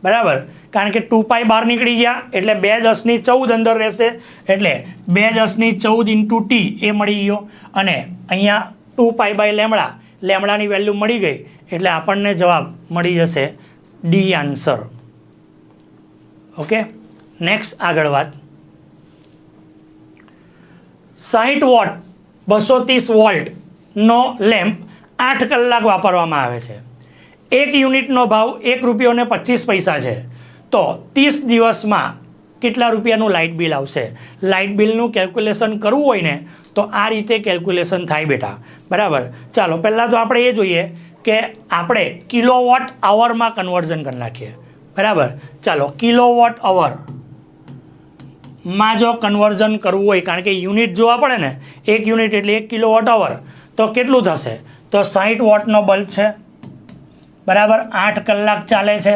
બરાબર. કારણ કે 2π બહાર નીકળી ગયા એટલે 2×10⁴ અંદર રહેશે, એટલે 2×10⁴ × t એ મળી ગયો. અને અહીંયા 2π/λ, લેમડાની વેલ્યુ મળી ગઈ એટલે આપણને જવાબ મળી જશે ડી આન્સર. ઓકે, નેક્સ્ટ આગળ વાત. 60 વોટ 230 વોલ્ટનો લેમ્પ 8 કલાક વાપરવામાં આવે છે. 1 યુનિટનો ભાવ ₹1.25 છે. તો 30 દિવસમાં કેટલા રૂપિયાનું લાઇટ બિલ આવશે? લાઇટ બિલનું કેલ્ક્યુલેશન કરવું હોય ને તો આ રીતે કેલ્ક્યુલેશન થાય બેટા. બરાબર. ચાલો પહેલાં તો આપણે એ જોઈએ કે આપણે કિલોવોટ આવરમાં કન્વર્ઝન કરી નાખીએ. બરાબર. ચાલો કિલોવોટ આવરમાં જો કન્વર્ઝન કરવું હોય, કારણ કે યુનિટ જોવા પડે ને, 1 યુનિટ એટલે 1 કિલોવોટ અવર, તો કેટલું થશે? તો 60 વોટનો બલ્બ છે, બરાબર, 8 કલાક ચાલે છે.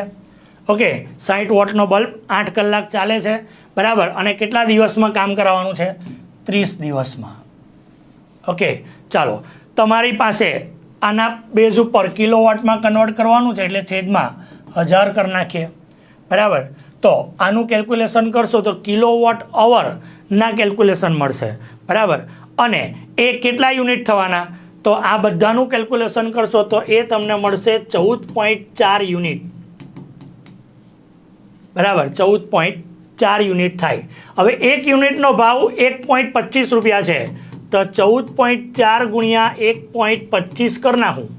ઓકે, 60 વોટનો બલ્બ 8 કલાક ચાલે છે, બરાબર. અને કેટલા દિવસમાં કામ કરાવવાનું છે? 30 દિવસમાં. ઓકે, ચાલો તમારી પાસે આના બેઝ ઉપર કિલોવોટમાં કન્વર્ટ કરવાનું છે એટલે છેદમાં 1000 કરી નાખીએ. બરાબર. તો આનું કેલ્ક્યુલેશન કરશો તો કિલોવોટ અવરના કેલ્ક્યુલેશન મળશે. બરાબર. અને એ કેટલા યુનિટ થવાના? તો આ બધાનું કેલ્ક્યુલેશન કરશો તો એ તમને મળશે 14.4 યુનિટ. બરાબર. 14.4 યુનિટ થાય. હવે 1 યુનિટનો ભાવ ₹1.25 છે, તો 14.4 ગુણ્યા 1.25 કરી નાખું.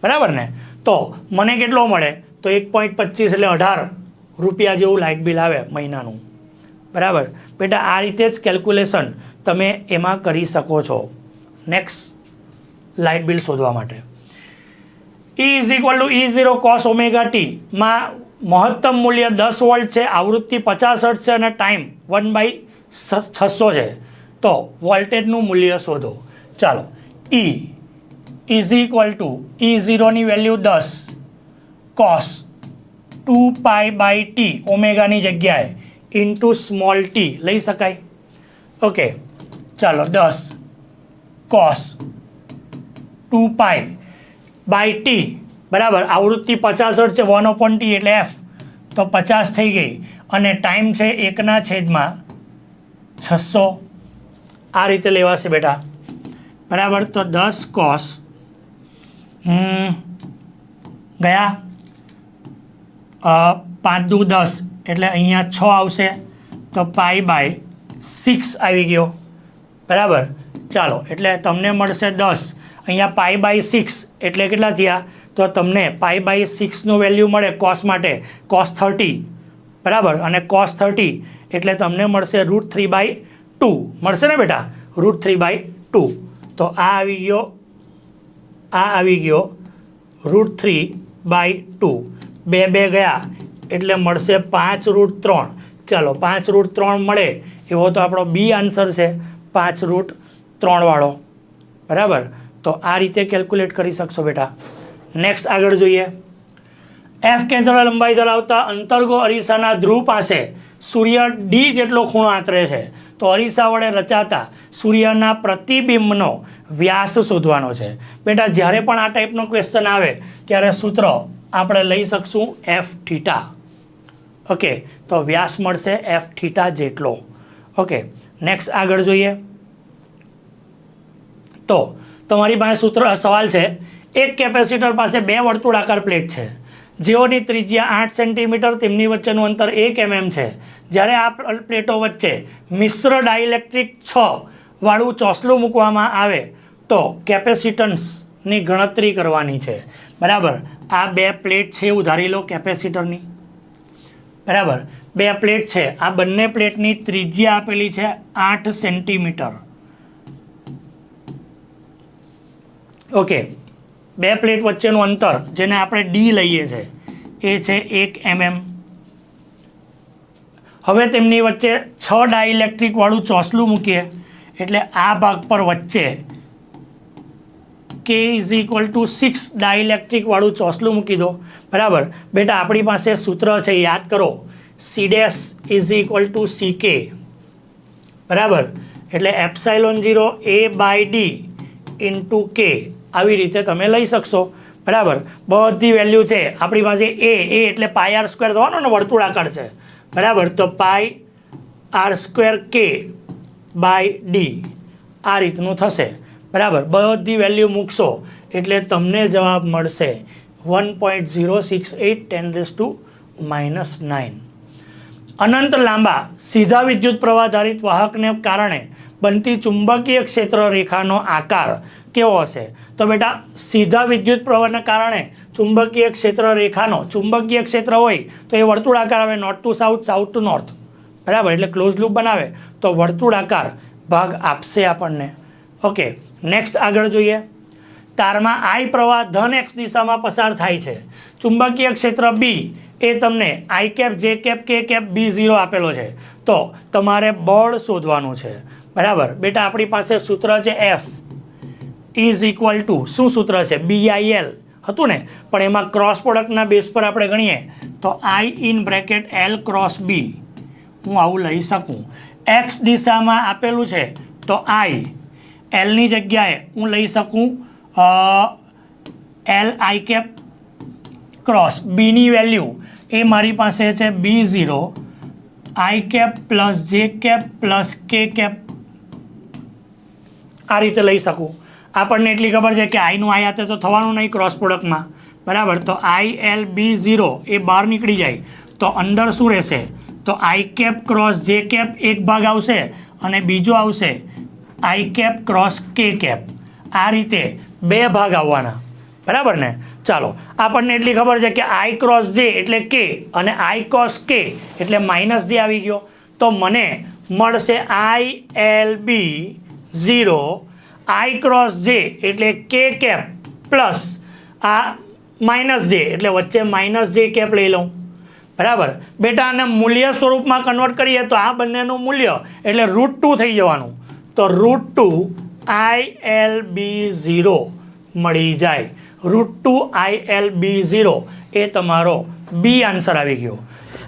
બરાબર ને? તો મને કેટલો મળે? તો 1.25 એટલે 18 રૂપિયા જેવું લાઇટ બિલ આવે મહિનાનું. બરાબર. બેટા આ રીતે જ કેલ્ક્યુલેશન તમે એમાં કરી શકો છો નેક્સ્ટ લાઇટ બિલ શોધવા માટે. E is equal two E0 cos omega T માં મહત્તમ મૂલ્ય 10 વોલ્ટ છે, આવૃત્તિ 50 હર્ટ્ઝ છે અને ટાઈમ 1/600 છે. તો વોલ્ટેજનું મૂલ્ય શોધો. ચાલો, E is equal two E0 ની વેલ્યુ 10 cos 2π/t ઓમેગાની જગ્યાએ ઇન્ટુ સ્મોલ ટી લઈ શકાય. ઓકે, ચાલો 10 cos 2π/t બરાબર, આવૃત્તિ 50 હર્ટ્ઝ છે, 1/t એટલે f, તો 50 થઈ ગઈ અને ટાઈમ છે 1/600. આ રીતે લેવાશે બેટા, બરાબર. તો 10 cos ગયા 5 દુ 10 એટલે અહીંયા 6 આવશે, તો π/6 આવી ગયો, બરાબર. ચાલો, એટલે તમને મળશે 10, અહીંયા π/6 એટલે કેટલા થયા? તો તમને π/6નું વેલ્યુ મળે કોસ માટે, cos 30, બરાબર. અને cos 30 એટલે તમને મળશે √3/2 મળશે ને બેટા, √3/2. તો આ આવી ગયો, આ આવી ગયો √3/2. 2 ગયા એટલે મળશે 5√3. ચાલો, 5√3 મળે એવો તો આપણો બી આન્સર છે, 5√3 વાળો, બરાબર. તો આ રીતે કેલ્ક્યુલેટ કરી શકશો બેટા. નેક્સ્ટ આગળ જોઈએ. એફ કેન્દ્ર લંબાઈ ધરાવતા અંતર્ગો અરીસાના ધ્રુવ પાસે સૂર્ય ડી જેટલો ખૂણો આંતરે છે. તો અરીસા વડે રચાતા સૂર્યના પ્રતિબિંબનો વ્યાસ શોધવાનો છે. બેટા, જ્યારે પણ આ ટાઈપનો ક્વેશ્ચન આવે ત્યારે સૂત્ર આપણે લઈ શકશું એફ થીટા. ઓકે, તો વ્યાસ મળશે એફ થીટા જેટલો. ઓકે, નેક્સ્ટ આગળ જોઈએ. તો તમારી પાસે સવાલ છે, એક કેપેસિટર પાસે 2 વર્તુળાકાર પ્લેટ છે જેઓની ત્રિજ્યા 8 સેન્ટીમીટર, તેમની વચ્ચેનું અંતર 1 mm છે. જ્યારે આ પ્લેટો વચ્ચે મિશ્ર ડાઇલેક્ટ્રિક 6 વાળું ચોસલું મૂકવામાં આવે તો કેપેસિટન્સની ગણતરી કરવાની છે, બરાબર. આ 2 પ્લેટ છે એવું ધારી લો કેપેસિટરની, બરાબર. 2 પ્લેટ છે, આ બંને પ્લેટની ત્રિજ્યા આપેલી છે 8 સેન્ટીમીટર. ઓકે, 2 પ્લેટ વચ્ચેનું અંતર જેને આપણે ડી લઈએ છીએ એ છે 1 mm. હવે તેમની વચ્ચે 6 ડાઇલેક્ટ્રિક વાળું ચોસલું મૂકીએ એટલે આ ભાગ પર વચ્ચે K is equal two 6 dielectric વાળું ચોસલું મૂકી દો, બરાબર. બેટા, આપણી પાસે સૂત્ર છે, યાદ કરો, C' is equal two CK, બરાબર. એટલે ε0 A/d ઇન્ટુ K આવી રીતે તમે લઈ શકશો, બરાબર. બધી વેલ્યુ છે આપણી પાસે. એ એટલે πr² થવાનો ને, વર્તુળાકાર છે, બરાબર. તો πr² K/d આ રીતનું થશે, બરાબર. બધી વેલ્યુ મૂકશો એટલે તમને જવાબ મળશે 1.068 10⁻⁹ અનંત લાંબા સીધા વિદ્યુત પ્રવાહધારિત વાહકને કારણે બનતી ચુંબકીય ક્ષેત્ર રેખાનો આકાર કેવો હશે? તો બેટા, સીધા વિદ્યુત પ્રવાહને કારણે ચુંબકીય ક્ષેત્ર રેખાનો, ચુંબકીય ક્ષેત્ર હોય તો એ વર્તુળાકાર આવે, north to south, south to north, બરાબર. એટલે ક્લોઝ લૂપ બનાવે તો વર્તુળાકાર ભાગ આપશે આપણને. ઓકે, નેક્સ્ટ આગળ જોઈએ. તારમાં I પ્રવાહ ધન x દિશામાં પસાર થાય છે. ચુંબકીય ક્ષેત્ર B એ તમને I cap, J cap, K cap, B0 આપેલો છે. તો તમારે બળ શોધવાનું છે, બરાબર. બેટા, આપણી પાસે સૂત્ર છે F ઇઝ ઇક્વલ ટુ, શું સૂત્ર છે? BIL હતું ને, પણ એમાં ક્રોસ પ્રોડક્ટના બેઝ પર આપણે ગણીએ તો I in bracket L cross B હું આવું લઈ શકું. x દિશામાં આપેલું છે તો I એલની જગ્યાએ હું લઈ શકું LI કેપ ક્રોસ બીની વેલ્યુ એ મારી પાસે છે B0 I cap plus J cap plus K cap, આ રીતે લઈ શકું. આપણને એટલી ખબર છે કે આઈનું આઈ હાથે તો થવાનું નહીં ક્રોસ પ્રોડક્ટમાં, બરાબર. તો IL B0 એ બહાર નીકળી જાય તો અંદર શું રહેશે? તો I cap cross J cap એક ભાગ આવશે અને બીજો આવશે I cap cross K cap. આ રીતે 2 ભાગ આવવાના, બરાબર ને. ચાલો, આપણને એટલી ખબર છે કે I ક્રોસ J એટલે K અને I ક્રોસ K એટલે માઇનસ J આવી ગયો. તો મને મળશે IL B0 I cross J એટલે K કેપ પ્લસ આ માઇનસ જે, એટલે વચ્ચે માઇનસ જે કેપ લઈ લઉં, બરાબર. બેટા આને મૂલ્ય સ્વરૂપમાં કન્વર્ટ કરીએ તો આ બંનેનું મૂલ્ય એટલે √2 થઈ જવાનું, તો √2 ILB0 મળી જાય. √2 ILB0 એ તમારો બી આન્સર આવી ગયો.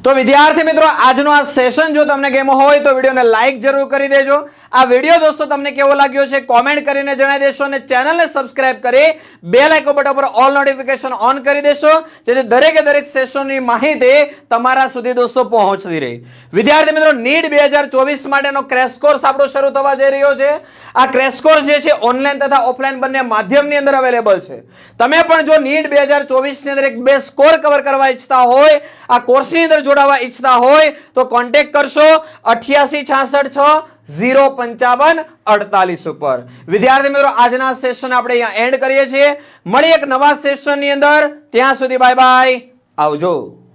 તો વિદ્યાર્થી મિત્રો, આજનો આ સેશન જો તમને ગમ્યો હોય તો વિડીયોને લાઈક જરૂર કરી દેજો. આ વિડીયો દોસ્તો તમને કેવો લાગ્યો છે કોમેન્ટ કરીને જણાવી દેશો અને ચેનલને સબસ્ક્રાઇબ કરી બેલ આઇકોન બટન પર ઓલ નોટિફિકેશન ઓન કરી દેશો, જેથી દરેકે દરેક સેશનની માહિતી તમારા સુધી દોસ્તો પહોંચતી રહે. વિદ્યાર્થી મિત્રો, નીટ 2024 માટેનો ક્રેશ કોર્સ આપણો શરૂ થવા જઈ રહ્યો છે. આ ક્રેશ કોર્સ જે છે ઓનલાઈન તથા ઓફલાઈન બંને માધ્યમની અંદર અવેલેબલ છે. તમે પણ જો નીટ 2024 ની અંદર એક બે સ્કોર કવર કરવા ઈચ્છતા હોય, આ કોર્સની અંદર જોડાવા ઈચ્છતા હોય તો કોન્ટેક્ટ કરશો 8866605548 ઉપર. વિદ્યાર્થી મિત્રો, આજના સેશન આપણે અહીંયા એન્ડ કરીએ છીએ. મળી એક નવા સેશનની અંદર. ત્યાં સુધી બાય બાય, આવજો.